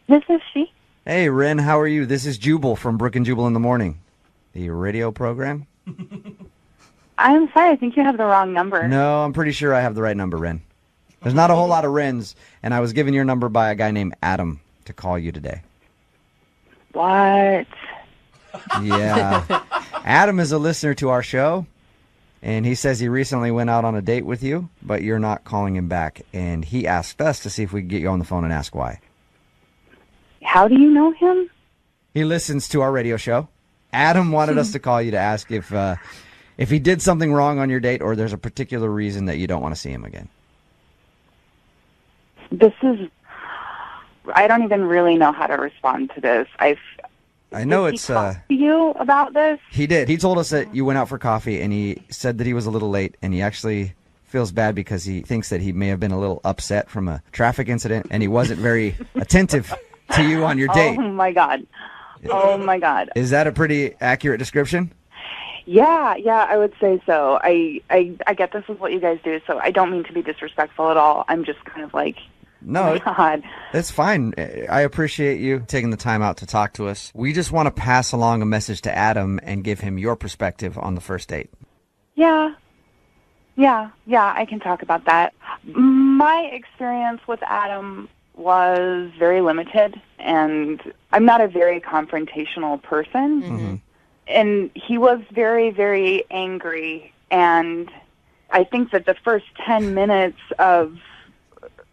S5: this is she.
S1: Hey, Ren, how are you? This is Jubal from Brooke and Jubal in the Morning, the radio program.
S5: I'm sorry, I think you have the wrong number.
S1: No, I'm pretty sure I have the right number, Ren. There's not a whole lot of Rens, and I was given your number by a guy named Adam to call you today.
S5: What?
S1: Yeah. Adam is a listener to our show, and he says he recently went out on a date with you, but you're not calling him back, and he asked us to see if we could get you on the phone and ask why.
S5: How do you know him?
S1: He listens to our radio show. Adam wanted us to call you to ask if he did something wrong on your date or there's a particular reason that you don't want to see him again.
S5: I don't even really know how to respond to this.
S1: I know
S5: Did
S1: it's
S5: he talk to you about this?
S1: He did. He told us that you went out for coffee, and he said that he was a little late, and he actually feels bad because he thinks that he may have been a little upset from a traffic incident, and he wasn't very attentive to you on your date.
S5: Oh my God. Oh my God.
S1: Is that a pretty accurate description?
S5: Yeah, I would say so. I get this is what you guys do, so I don't mean to be disrespectful at all. I'm just kind of like,
S1: No,
S5: oh my God.
S1: It's fine. I appreciate you taking the time out to talk to us. We just want to pass along a message to Adam and give him your perspective on the first date.
S5: Yeah, I can talk about that. My experience with Adam was very limited, and I'm not a very confrontational person.
S1: Mm-hmm.
S5: And he was very, very angry, and I think that the first 10 minutes of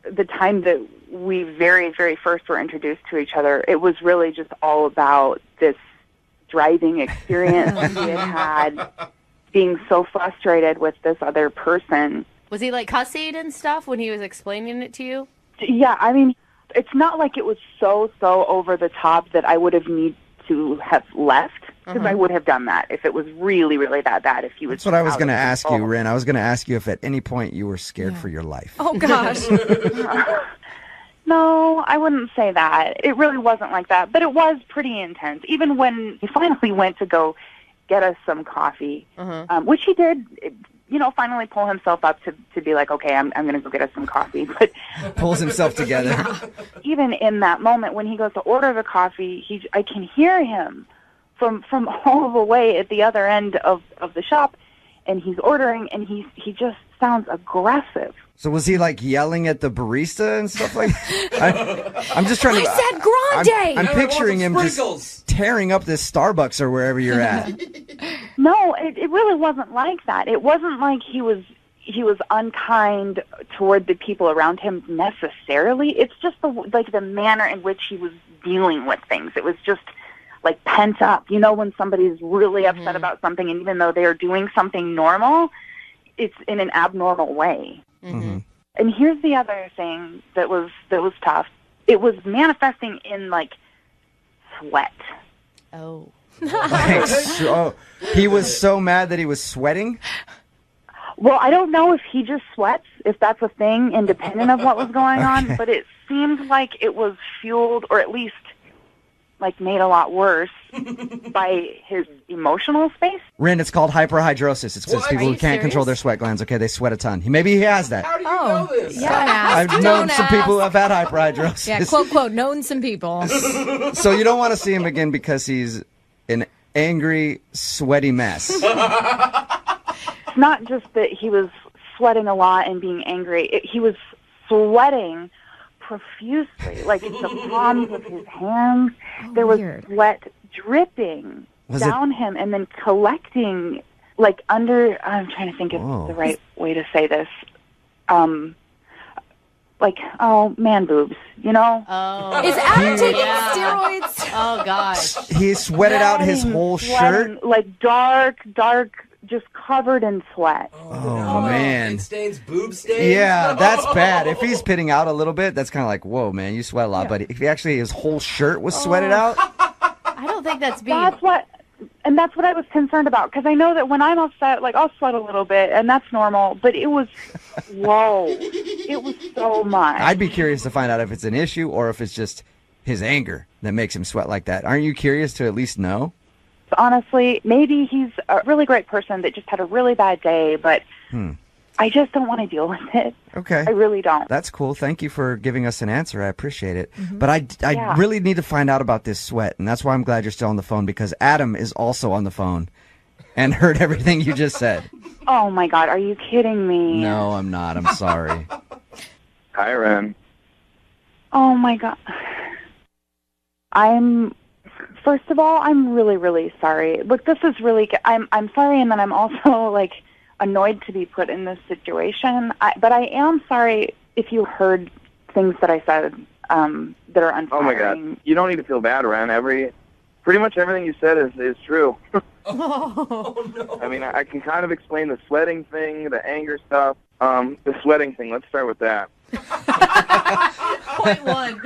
S5: the time that we very, very first were introduced to each other, it was really just all about this driving experience he had being so frustrated with this other person.
S2: Was he like cussing and stuff when he was explaining it to you?
S5: Yeah, I mean, it's not like it was so over the top that I would have need to have left, because I would have done that if it was really, really that bad. If he was.
S1: That's what I was
S5: out
S1: going to
S5: of
S1: ask you,
S5: control.
S1: Rin. I was going to ask you if at any point you were scared for your life.
S13: Oh, gosh.
S5: No, I wouldn't say that. It really wasn't like that, but it was pretty intense. Even when he finally went to go get us some coffee, which he did, finally pull himself up to be like, okay, I'm going to go get us some coffee. But
S1: Pulls himself together.
S5: even in that moment when he goes to order the coffee, I can hear him from all the way at the other end of the shop, and he's ordering, and he just sounds aggressive.
S1: So was he like yelling at the barista and stuff like I'm just trying to...
S13: I said grande!
S1: I'm picturing him just tearing up this Starbucks or wherever you're at.
S5: No, it really wasn't like that. It wasn't like he was unkind toward the people around him necessarily. It's just the manner in which he was dealing with things. It was just like pent up. You know, when somebody's really upset about something, and even though they are doing something normal, it's in an abnormal way.
S1: Mm-hmm.
S5: And here's the other thing that was tough. It was manifesting in like sweat.
S2: Oh.
S1: He was so mad that he was sweating?
S5: Well, I don't know if he just sweats, if that's a thing independent of what was going on, but it seemed like it was fueled, or at least like made a lot worse by his emotional space.
S1: Rin, it's called hyperhidrosis. It's just people who can't control their sweat glands. Okay, they sweat a ton. Maybe he has that.
S3: How do you know this?
S13: Yeah.
S1: I've known some people who have had hyperhidrosis.
S13: Yeah, quote, known some people.
S1: So you don't want to see him again because he's an angry, sweaty mess.
S5: It's not just that he was sweating a lot and being angry. He was sweating profusely, like the palms of his hands. There was sweat dripping down him and then collecting like under, I'm trying to think of the right way to say this. Man boobs, you know?
S2: Oh.
S13: Is Adam taking steroids?
S2: Oh, gosh.
S1: He sweated out his whole shirt?
S5: Like dark, just covered in sweat.
S1: Oh, man.
S3: It stains, boob stains?
S1: Yeah, that's bad. If he's pitting out a little bit, that's kind of like, whoa, man, you sweat a lot. But if he actually, his whole shirt was sweated out?
S2: I don't think that's being...
S5: That's what I was concerned about, because I know that when I'm upset, like, I'll sweat a little bit, and that's normal, but it was, whoa, it was so much.
S1: I'd be curious to find out if it's an issue or if it's just his anger that makes him sweat like that. Aren't you curious to at least know?
S5: Honestly, maybe he's a really great person that just had a really bad day, but I just don't want to deal with it.
S1: Okay.
S5: I really don't.
S1: That's cool. Thank you for giving us an answer. I appreciate it. But I really need to find out about this sweat, and that's why I'm glad you're still on the phone, because Adam is also on the phone and heard everything you just said.
S5: Oh, my God. Are you kidding me?
S1: No, I'm not. I'm sorry.
S12: Hi, Ren.
S5: Oh, my God. First of all, I'm really, really sorry. Look, this is really, I'm sorry, and then I'm also, like, annoyed to be put in this situation. But I am sorry if you heard things that I said that are unflattering.
S12: Oh, my God. You don't need to feel bad, Ren. Pretty much everything you said is true.
S2: Oh, no.
S12: I mean, I can kind of explain the sweating thing, the anger stuff. The sweating thing, let's start with that.
S2: Point one.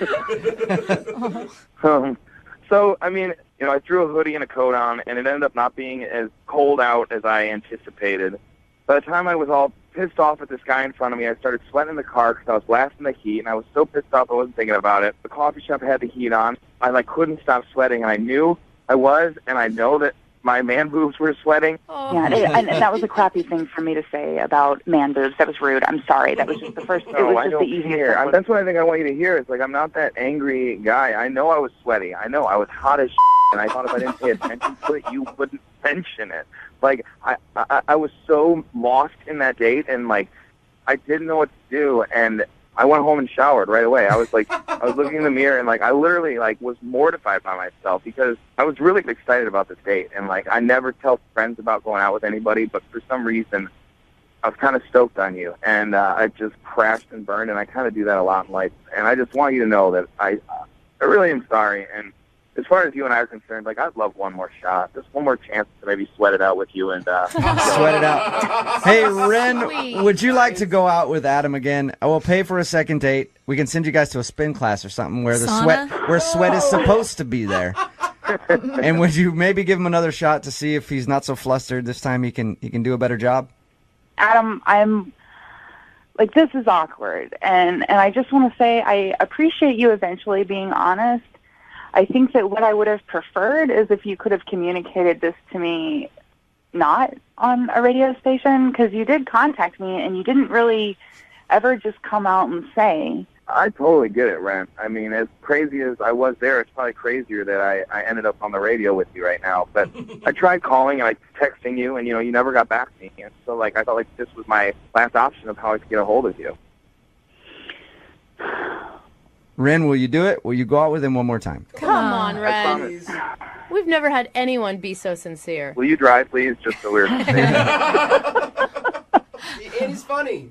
S12: So, I mean, I threw a hoodie and a coat on, and it ended up not being as cold out as I anticipated. By the time I was all pissed off at this guy in front of me, I started sweating in the car because I was blasting the heat, and I was so pissed off I wasn't thinking about it. The coffee shop had the heat on. I, couldn't stop sweating, and I knew I was, and I know that my man boobs were sweating.
S5: Yeah, and that was a crappy thing for me to say about man boobs. That was rude. I'm sorry. That was just the first.
S12: No,
S5: it was
S12: I
S5: just
S12: don't
S5: the easiest.
S12: care. That's what I think I want you to hear. It's like, I'm not that angry guy. I know I was sweaty. I know I was hot as and I thought if I didn't pay attention to it, you wouldn't mention it. Like, I was so lost in that date, and, I didn't know what to do, and I went home and showered right away. I was I was looking in the mirror, and I literally was mortified by myself because I was really excited about this date, and I never tell friends about going out with anybody, but for some reason I was kind of stoked on you, and I just crashed and burned, and I kind of do that a lot in life, and I just want you to know that I really am sorry, and as far as you and I are concerned, like, I'd love one more shot, just one more chance to maybe sweat it out with you and
S1: Sweat it out. Hey, Ren, would you like to go out with Adam again? I will pay for a second date. We can send you guys to a spin class or something where the sweat is supposed to be there. And would you maybe give him another shot to see if he's not so flustered this time? He can do a better job.
S5: Adam, I'm like, this is awkward, and I just want to say I appreciate you eventually being honest. I think that what I would have preferred is if you could have communicated this to me not on a radio station, because you did contact me and you didn't really ever just come out and say.
S12: I totally get it, Ren. I mean, as crazy as I was there, it's probably crazier that I ended up on the radio with you right now. But I tried calling and texting you, and, you never got back to me. And so, I felt like this was my last option of how I could get a hold of you.
S1: Ren, will you do it? Will you go out with him one more time?
S2: Come on, Ren. We've never had anyone be so sincere.
S12: Will you drive, please, just so we're safe?
S3: And he's funny.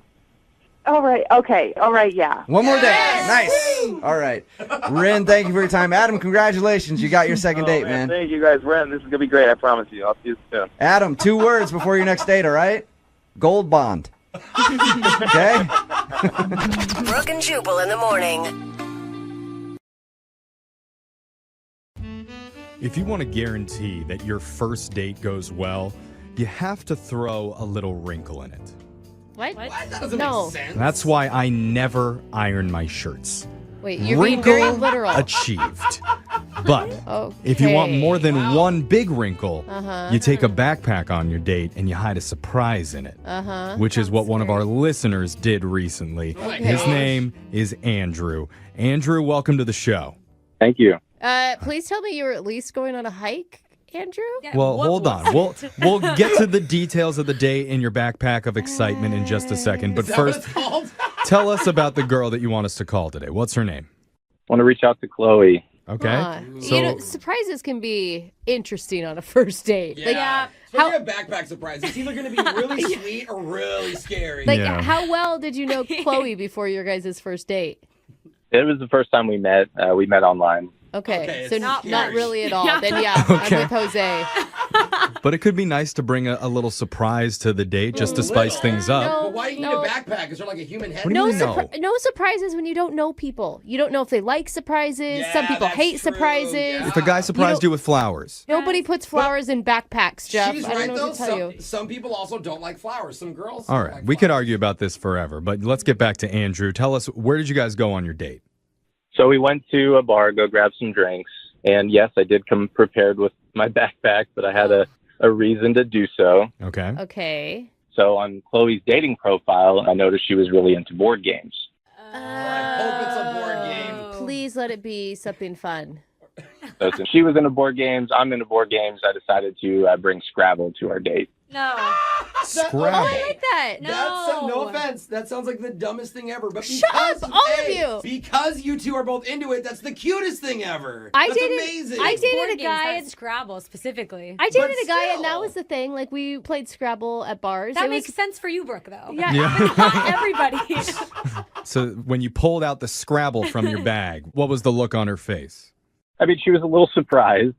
S5: All right. Okay. All right. Yeah.
S1: One more day. Nice. All right. Ren, thank you for your time. Adam, congratulations. You got your second date, man.
S12: Thank you, guys. Ren, this is going to be great. I promise you. I'll see you soon.
S1: Adam, 2 words before your next date, all right? Gold bond. Okay?
S14: Brooke and Jubal in the morning.
S15: If you want to guarantee that your first date goes well, you have to throw a little wrinkle in it.
S2: What?
S3: That doesn't
S2: No.
S3: make sense.
S15: That's why I never iron my shirts.
S2: Wait, you're being very literal.
S15: Achieved. But if you want more than one big wrinkle, you take a backpack on your date and you hide a surprise in it, which is what one of our listeners did recently.
S3: Oh my
S15: His
S3: gosh.
S15: name is Andrew. Andrew, welcome to the show.
S6: Thank you.
S2: Please tell me you were at least going on a hike, Andrew?
S15: Well, hold on. We'll get to the details of the date in your backpack of excitement in just a second. But first, tell us about the girl that you want us to call today. What's her name?
S6: I want to reach out to Chloe.
S15: Okay.
S2: Surprises can be interesting on a first date.
S3: Yeah. Especially a backpack surprise. It's either going to be really sweet or really scary.
S2: How well did you know Chloe before your guys' first date?
S6: It was the first time we met. We met online.
S2: Okay, so not really at all. Then I'm with Jose.
S15: But it could be nice to bring a little surprise to the date just to spice things up.
S3: But why do you need a backpack? Is there like a human head?
S15: What do you mean
S2: No surprises when you don't know people. You don't know if they like surprises.
S3: Yeah,
S2: Some people
S3: that's
S2: hate
S3: true.
S2: surprises.
S3: Yeah.
S15: If a guy surprised you with flowers.
S2: Nobody puts flowers in backpacks, Jeff.
S3: She's
S2: I don't
S3: right,
S2: know
S3: though.
S2: what to tell you.
S3: Some people also don't like flowers. Some girls.
S15: All
S3: don't
S15: right,
S3: like
S15: we could argue about this forever, but let's get back to Andrew. Tell us, where did you guys go on your date?
S6: So we went to a bar, go grab some drinks. And yes, I did come prepared with my backpack, but I had a reason to do so.
S2: Okay.
S6: So on Chloe's dating profile, I noticed she was really into board games.
S3: I hope it's a board game.
S2: Please let it be something fun.
S6: So since she was into board games, I'm into board games, I decided to bring Scrabble to our date.
S10: No.
S15: Scrabble.
S2: I like that.
S3: No offense. That sounds like the dumbest thing ever. But
S2: Shut up, all of you.
S3: Because you two are both into it, that's the cutest thing ever.
S2: I
S3: That's
S2: dated-
S3: amazing.
S2: I dated
S16: Board
S2: a
S16: games,
S2: guy
S16: not Scrabble specifically.
S2: I dated a guy, and that was the thing. Like, we played Scrabble at bars.
S16: That makes sense for you, Brooke, though.
S2: Yeah.
S16: Not everybody.
S15: So when you pulled out the Scrabble from your bag, what was the look on her face?
S6: I mean, she was a little surprised.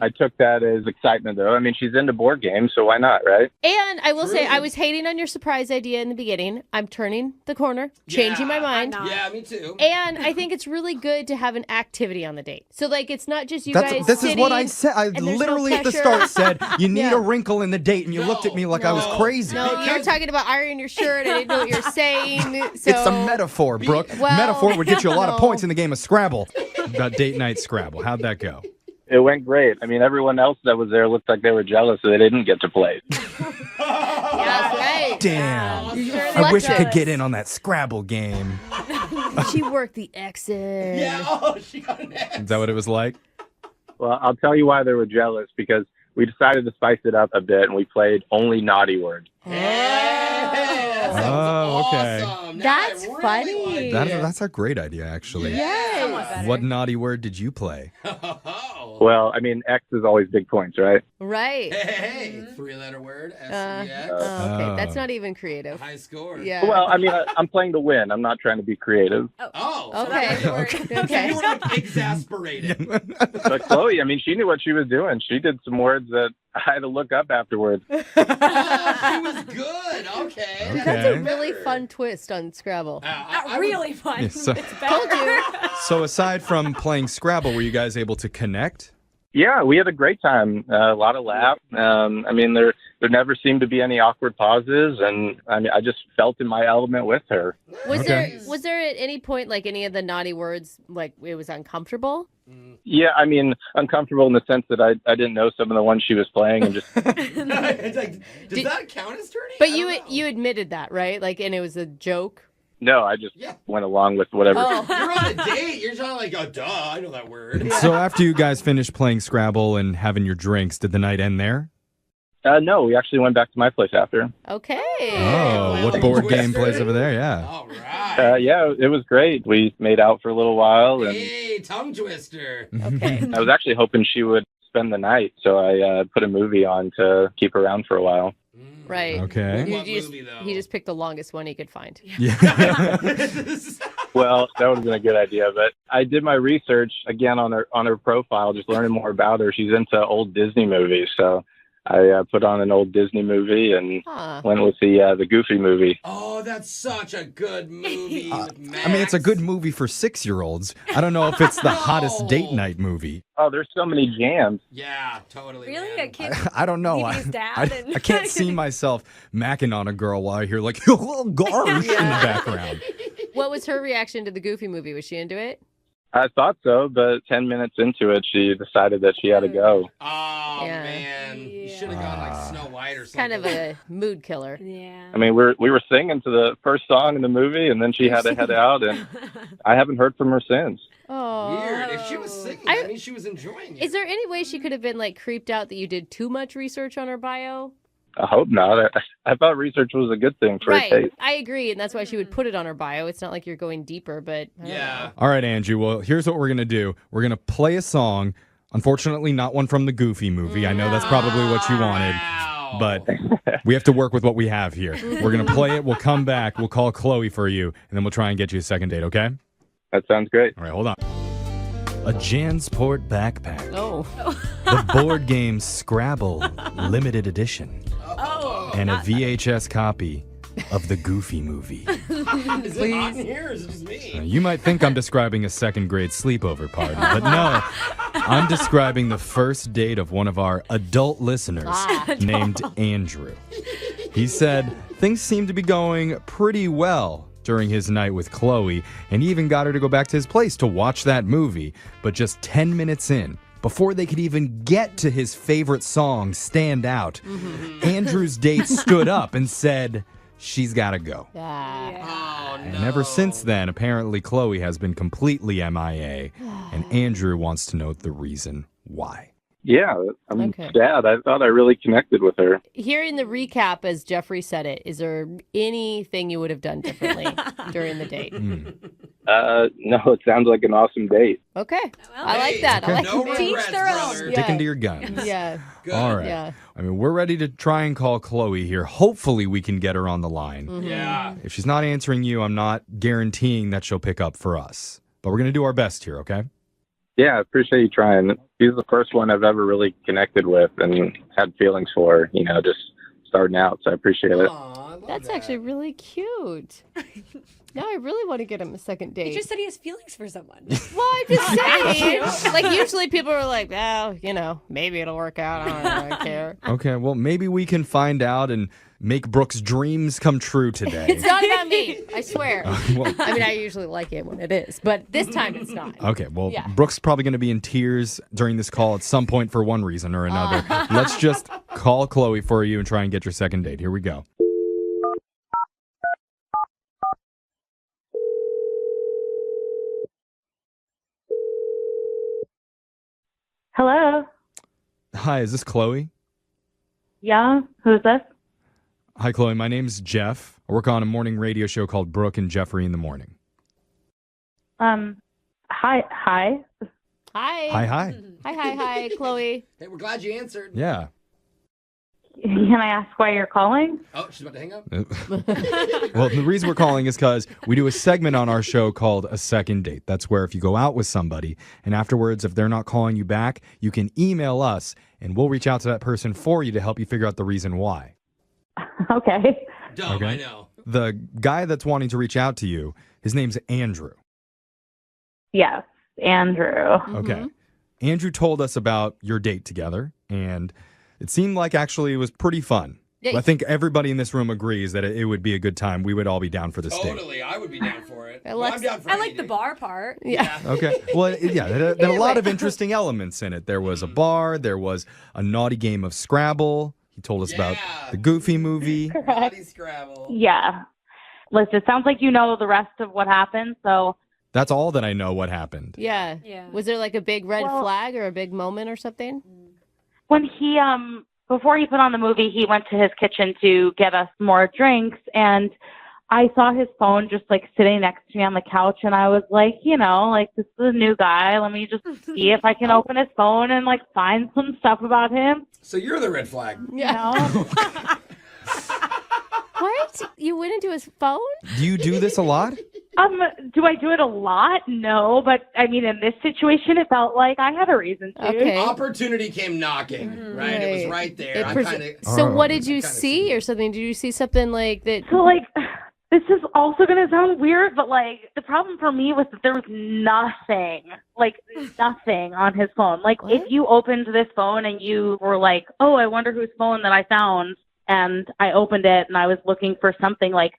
S6: I took that as excitement, though. I mean, she's into board games, so why not, right?
S2: And I will say, I was hating on your surprise idea in the beginning. I'm turning the corner, changing my mind.
S3: Yeah, me too.
S2: And I think it's really good to have an activity on the date. So, like, it's not just you guys
S15: This
S2: sitting,
S15: is what I said. I
S2: and there's
S15: literally
S2: no
S15: at the
S2: pressure.
S15: start said, you need a wrinkle in the date, and you looked at me like I was crazy.
S2: No, you were talking about ironing your shirt. I didn't know what you were saying. So,
S15: It's a metaphor, Brooke.
S2: Well,
S15: Metaphor would get you a lot of
S2: no.
S15: points in the game of Scrabble. About date night Scrabble. How'd that go?
S6: It went great. I mean, everyone else that was there looked like they were jealous that they didn't get to play.
S2: That's right.
S15: Damn.
S2: Sure
S15: I wish I
S2: liked
S15: could
S2: it.
S15: get in on that Scrabble game.
S2: She worked the exit.
S3: Yeah, she got an X.
S15: Is that what it was like?
S6: Well, I'll tell you why they were jealous, because we decided to spice it up a bit, and we played only naughty words.
S15: Oh, okay.
S3: Awesome. Now
S2: That's
S3: I really
S2: funny.
S3: like it.
S15: That's a great idea, actually.
S2: Yes.
S15: What naughty word did you play?
S3: Oh.
S17: Well, I mean, X is always big points, right?
S2: Right.
S3: Hey, three-letter word, S-E-X.
S2: Okay, that's not even creative.
S3: High score.
S2: Yeah.
S17: Well, I mean, I'm playing to win. I'm not trying to be creative.
S2: Okay.
S3: Okay. You were like exasperated.
S17: But Chloe, I mean, she knew what she was doing. She did some words that I had to look up afterwards.
S3: She was good. Okay.
S2: Dude, that's a really fun twist on Scrabble.
S16: Not really fun.
S15: Yeah, so-
S16: It's better.
S15: So aside from playing Scrabble, were you guys able to connect?
S17: Yeah, we had a great time. A lot of laughs. I mean, there never seemed to be any awkward pauses, and I mean, I just felt in my element with her.
S2: Was there at any point like any of the naughty words like it was uncomfortable?
S17: Yeah, I mean, uncomfortable in the sense that I didn't know some of the ones she was playing, and just
S3: It's like, does that count as turning?
S2: But you admitted that, right? Like, and it was a joke.
S17: no, I just went along with whatever.
S3: You're on a date. You're trying like, oh, duh, I know that word.
S15: So after you guys finished playing Scrabble and having your drinks, did the night end there?
S17: No, we actually went back to my place after.
S2: Okay.
S15: Oh, what board game plays over there? Yeah.
S3: All right.
S17: Yeah, it was great. We made out for a little while, and
S3: Hey, tongue twister.
S2: Okay.
S17: I was actually hoping she would spend the night, so I put a movie on to keep her around for a while.
S2: Right.
S15: Okay.
S2: He just picked the longest one he could find.
S17: Well, that would have been a good idea, but I did my research again on her profile, just learning more about her. She's into old Disney movies, so I put on an old Disney movie and went with the Goofy movie.
S3: Oh, that's such a good movie. With Max.
S15: I mean, it's a good movie for 6-year-olds. I don't know if it's the hottest date night movie.
S17: Oh, there's so many jams.
S3: Yeah, totally.
S16: Really? A kid?
S15: I don't know.
S16: leaving his dad and-
S15: I can't see myself macking on a girl while I hear like little garsh in the background.
S2: What was her reaction to the Goofy movie? Was she into it?
S17: I thought so, but 10 minutes into it, she decided that she had to go.
S3: Oh, man. You should have gone like Snow White or something.
S2: Kind of a mood killer.
S16: Yeah.
S17: I mean, we were singing to the first song in the movie, and then she had to head out, and I haven't heard from her since.
S2: Oh.
S3: Weird. If she was singing, that means she was enjoying it.
S2: Is there any way she could have been like creeped out that you did too much research on her bio?
S17: I hope not. I thought research was a good thing for a
S2: Right.
S17: date.
S2: I agree, and that's why she would put it on her bio. It's not like you're going deeper, but I don't know.
S15: All right, Andrew. Well, here's what we're going to do. We're going to play a song. Unfortunately, not one from the Goofy movie. I know that's probably what you wanted, but we have to work with what we have here. We're going to play it. We'll come back. We'll call Chloe for you, and then we'll try and get you a second date, okay?
S17: That sounds great.
S15: All right, hold on. A Jansport backpack.
S2: Oh.
S15: The board game Scrabble limited edition. And a VHS copy of the Goofy movie.
S3: Is it on here or is it just me?
S15: You might think I'm describing a second grade sleepover party, but no. I'm describing the first date of one of our adult listeners named Andrew. He said things seemed to be going pretty well during his night with Chloe, and he even got her to go back to his place to watch that movie. But just 10 minutes in, before they could even get to his favorite song, Stand Out, Andrew's date stood up and said, she's got to go.
S3: Oh, no.
S15: And ever since then, apparently Chloe has been completely MIA, and Andrew wants to know the reason why.
S17: Yeah, I'm sad. I thought I really connected with her.
S2: Hearing the recap as Jeffrey said it, is there anything you would have done differently during the date?
S17: No, it sounds like an awesome date.
S2: Okay. I like that. I like
S3: no
S2: that.
S3: regrets, brother.
S15: Sticking to your guns.
S2: Yeah.
S3: Good.
S15: All right.
S2: Yeah.
S15: I mean, we're ready to try and call Chloe here. Hopefully, we can get her on the line.
S3: Yeah.
S15: If she's not answering you, I'm not guaranteeing that she'll pick up for us. But we're going to do our best here, okay?
S17: Yeah, I appreciate you trying. She's the first one I've ever really connected with and had feelings for, just starting out, so I appreciate it.
S2: That's actually really cute. Now I really want to get him a second date.
S16: He just said he has feelings for someone.
S2: Well, I'm just saying. Like, usually people are like, well, maybe it'll work out. I don't really care.
S15: Okay, well, maybe we can find out and make Brooke's dreams come true today.
S2: It's not about me. I swear.
S15: Well-
S2: I mean, I usually like it when it is, but this time it's not.
S15: Okay, well,
S2: Yeah.
S15: Brooke's probably going to be in tears during this call at some point for one reason or another. Let's just call Chloe for you and try and get your second date. Here we go.
S5: Hello.
S15: Hi, is this Chloe?
S5: Yeah. Who's this?
S15: Hi, Chloe. My name's Jeff. I work on a morning radio show called Brooke and Jeffrey in the Morning.
S5: Hi.
S2: Hi.
S15: Hi.
S2: Hi, Chloe.
S3: Hey, we're glad you answered.
S15: Yeah.
S7: Can I ask why you're calling?
S3: Oh, she's about to hang up.
S15: Well, the reason we're calling is because we do a segment on our show called A Second Date. That's where if you go out with somebody and afterwards, if they're not calling you back, you can email us and we'll reach out to that person for you to help you figure out the reason why.
S7: Okay.
S3: Dumb,
S15: Okay.
S3: I know.
S15: The guy that's wanting to reach out to you, his name's Andrew.
S7: Yes, Andrew.
S15: Okay. Andrew told us about your date together, and it seemed like actually it was pretty fun.
S2: Yeah.
S15: I think everybody in this room agrees that it would be a good time. We would all be down for this date.
S3: Totally, I would be down for it.
S2: I
S3: Well, I'm down for
S16: I like the bar part.
S2: Yeah.
S15: Okay. Well, yeah, there are a lot of interesting elements in it. There was a bar. There was a naughty game of Scrabble. He told us about the Goofy movie.
S3: Naughty Scrabble.
S7: Yeah. Listen, it sounds like you know the rest of what happened, so
S15: That's all that I know what happened.
S2: Yeah. Was there like a big red flag or a big moment or something?
S7: when he before he put on the movie, he went to his kitchen to get us more drinks, and I saw his phone just like sitting next to me on the couch, and I was like, you know, like, this is a new guy. Let me just see if I can open his phone and like find some stuff about him.
S3: So you're the red flag.
S2: Yeah. What? You went into his phone?
S15: Do you do this a lot?
S7: Do I do it a lot? No, but I mean, in this situation, it felt like I had a reason to.
S2: Okay.
S3: Opportunity came knocking, right? It was right there. I kinda,
S2: So what did you see or something? Did you see something like that?
S7: So like, this is also going to sound weird, but like, the problem for me was that there was nothing on his phone. Like, if you opened this phone and you were like, oh, I wonder whose phone that I found, and I opened it and I was looking for something like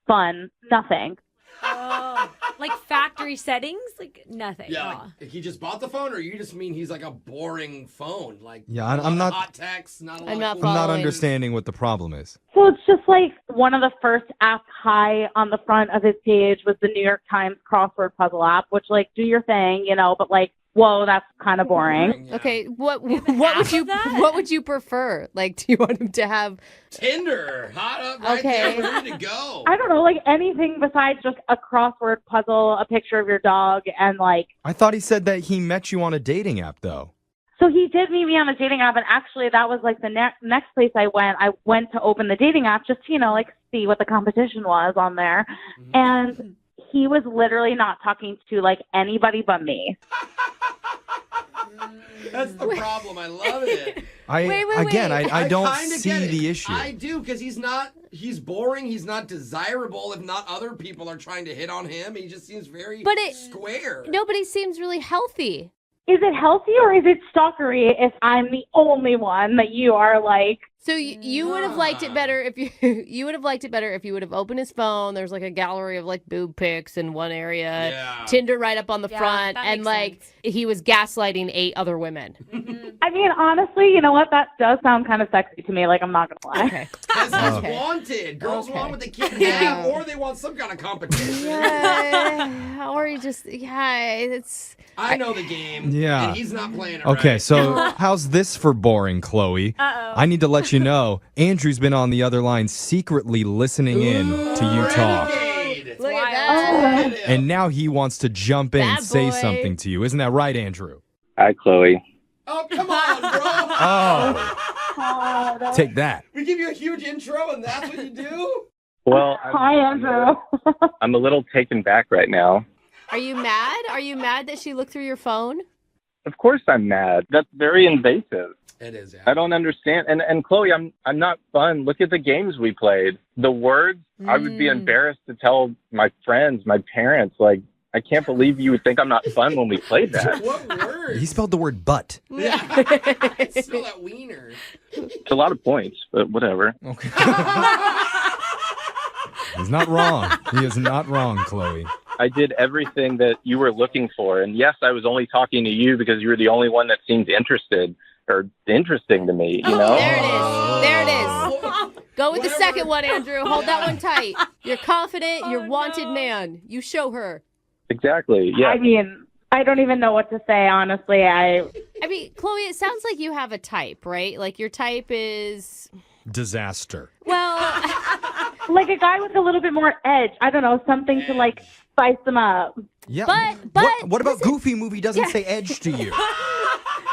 S7: fun, nothing.
S16: Oh, like factory settings? Like nothing.
S3: yeah, like, he just bought the phone, or you just mean he's like a boring phone? Like,
S15: Yeah,
S3: not a
S15: I'm
S3: lot of
S15: not.
S3: hot text, not a lot
S2: I'm
S3: of
S2: not
S3: cool-
S15: I'm not understanding what the problem is.
S7: So it's just like one of the first apps high on the front of his page was the New York Times crossword puzzle app, which like, do your thing, you know, but like, whoa, that's kind of boring.
S2: Okay, what would you prefer? Like, do you want him to have
S3: Tinder, hot up right there, ready to go.
S7: I don't know, like anything besides just a crossword puzzle, a picture of your dog, and like.
S15: I thought he said that he met you on a dating app, though.
S7: So he did meet me on a dating app, and actually that was like the next place I went. I went to open the dating app just to, you know, like see what the competition was on there. And he was literally not talking to like anybody but me.
S3: That's the problem. I love it.
S15: I don't
S3: kinda
S15: see
S3: get it.
S15: the issue.
S3: I do, because he's boring. He's not desirable. If not, other people are trying to hit on him. He just seems very square.
S2: No, but he seems really healthy.
S7: Is it healthy or is it stalkery if I'm the only one that you are like?
S2: So you would have liked it better if you would have liked it better if you would have opened his phone. There's like a gallery of like boob pics in one area, Tinder right up on the front, and like he was gaslighting 8 other women.
S7: I mean, honestly, you know what? That does sound kind of sexy to me. Like, I'm not gonna lie.
S2: Okay.
S3: This is wanted. Girls want what they can't have, or they want some kind of competition.
S2: Yeah, or you just it's.
S3: I know the game.
S15: Yeah.
S3: And he's not playing it
S15: Okay,
S3: right.
S15: so how's this for boring, Chloe?
S16: Uh-oh.
S15: I need to let you know, Andrew's been on the other line secretly listening in to you talk.
S2: Look at that.
S15: And now he wants to jump in
S2: Bad
S15: and say
S2: boy.
S15: something to you. Isn't that right, Andrew?
S17: Hi, Chloe.
S3: Oh, come on, bro.
S15: Oh. Take that.
S3: We give you a huge intro, and that's what you do?
S17: Well,
S7: Hi, Andrew.
S17: I'm a little taken back right now.
S2: Are you mad? Are you mad that she looked through your phone?
S17: Of course I'm mad. That's very invasive.
S3: It is, yeah.
S17: I don't understand. And Chloe, I'm not fun. Look at the games we played. The words, I would be embarrassed to tell my friends, my parents, like, I can't believe you would think I'm not fun when we played that.
S3: What word?
S15: He spelled the word butt.
S3: Yeah. Smell that wiener.
S17: It's a lot of points, but whatever.
S15: Okay. He's not wrong. He is not wrong, Chloe.
S17: I did everything that you were looking for. And yes, I was only talking to you because you were the only one that seemed interested or interesting to me, you know?
S2: There it is. There it is. Go with the second one, Andrew. Hold that one tight. You're confident. You're wanted man. You show her.
S17: Exactly, yeah.
S7: I mean, I don't even know what to say, honestly.
S2: I mean, Chloe, it sounds like you have a type, right? Like your type is...
S15: Disaster.
S2: Well...
S7: like a guy with a little bit more edge. I don't know, something to like
S18: spice them up.
S15: Yeah.
S10: But
S15: what about Goofy movie doesn't say edge to you?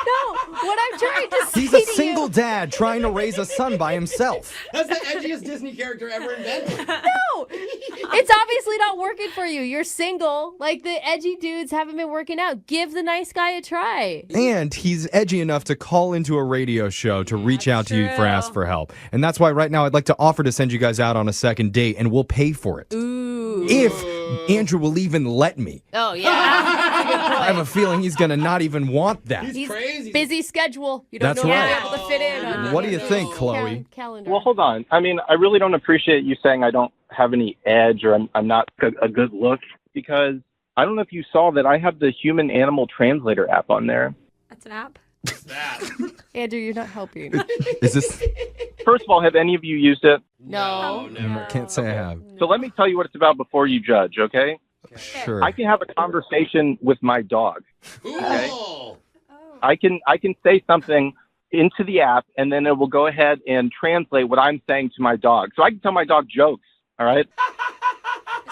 S10: No, what I'm trying to say
S15: He's a
S10: to
S15: single dad trying to raise a son by himself.
S3: That's the edgiest Disney character ever invented.
S10: No, it's obviously not working for you. You're single. Like, the edgy dudes haven't been working out. Give the nice guy a try.
S15: And he's edgy enough to call into a radio show to reach out to you for ask for help. And that's why right now I'd like to offer to send you guys out on a second date, and we'll pay for it.
S10: Ooh.
S15: If Andrew will even let me.
S10: Oh, yeah. That's a good point.
S15: I have a feeling he's going to not even want that.
S10: He's crazy. Busy schedule. You don't
S15: That's
S10: know
S15: right.
S10: if you'll be able to fit in.
S15: What do you think, Chloe?
S10: Calendar.
S17: Well, hold on. I mean, I really don't appreciate you saying I don't have any edge or I'm not a good look, because I don't know if you saw that I have the human animal translator app on there.
S16: That's an app.
S10: Andrew, you're not helping.
S15: Is this?
S17: First of all, have any of you used it?
S10: No.
S15: Never. Can't say I have.
S17: So let me tell you what it's about before you judge, okay?
S15: Sure.
S17: I can have a conversation with my dog. Okay? I can say something into the app, and then it will go ahead and translate what I'm saying to my dog. So I can tell my dog jokes, all right?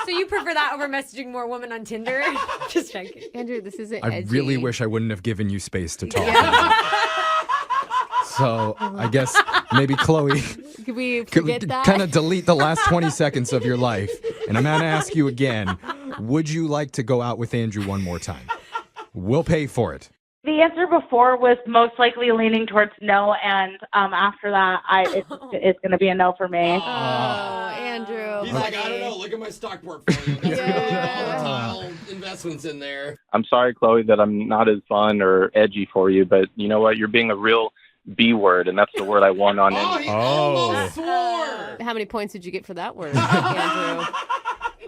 S16: So you prefer that over messaging more women on Tinder? Just checking.
S10: Andrew, this isn't
S15: I
S10: edgy.
S15: really wish I wouldn't have given you space to talk. So I guess maybe Chloe
S10: Can we
S15: could
S10: forget that?
S15: kind of delete the last 20 seconds of your life. And I'm going to ask you again, would you like to go out with Andrew one more time? We'll pay for it.
S18: The answer before was most likely leaning towards no, and after that, it's going to be a no for me.
S10: Oh, Andrew.
S3: He's like, I don't know. Look at my stock portfolio. That's really volatile investments in there.
S17: I'm sorry, Chloe, that I'm not as fun or edgy for you, but you know what? You're being a real B word, and that's the word I want on
S3: Oh,
S17: it.
S3: he almost swore.
S10: How many points did you get for that word, Andrew?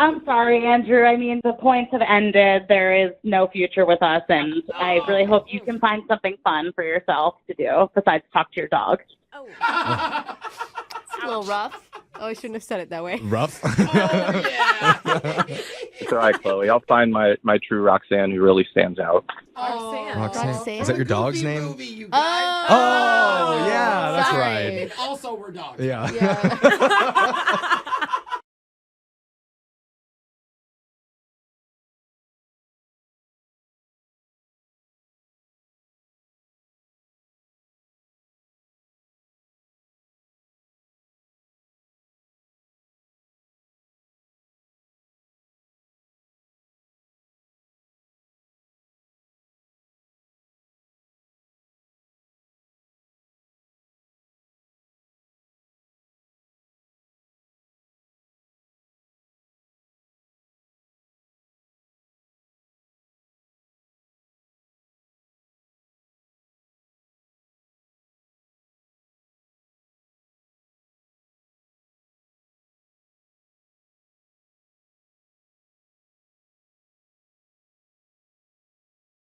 S18: I'm sorry, Andrew. I mean, the points have ended. There is no future with us, and I really hope you can find something fun for yourself to do besides talk to your dog.
S10: It's a little rough. Oh, I shouldn't have said it that way.
S15: Rough?
S17: It's all right, Chloe. I'll find my true Roxanne who really stands out.
S15: Roxanne. Is that your dog's name?
S3: Movie, you
S10: Oh,
S3: guys.
S15: Yeah, that's
S10: sorry.
S15: right.
S3: Also, we're dogs.
S15: Yeah.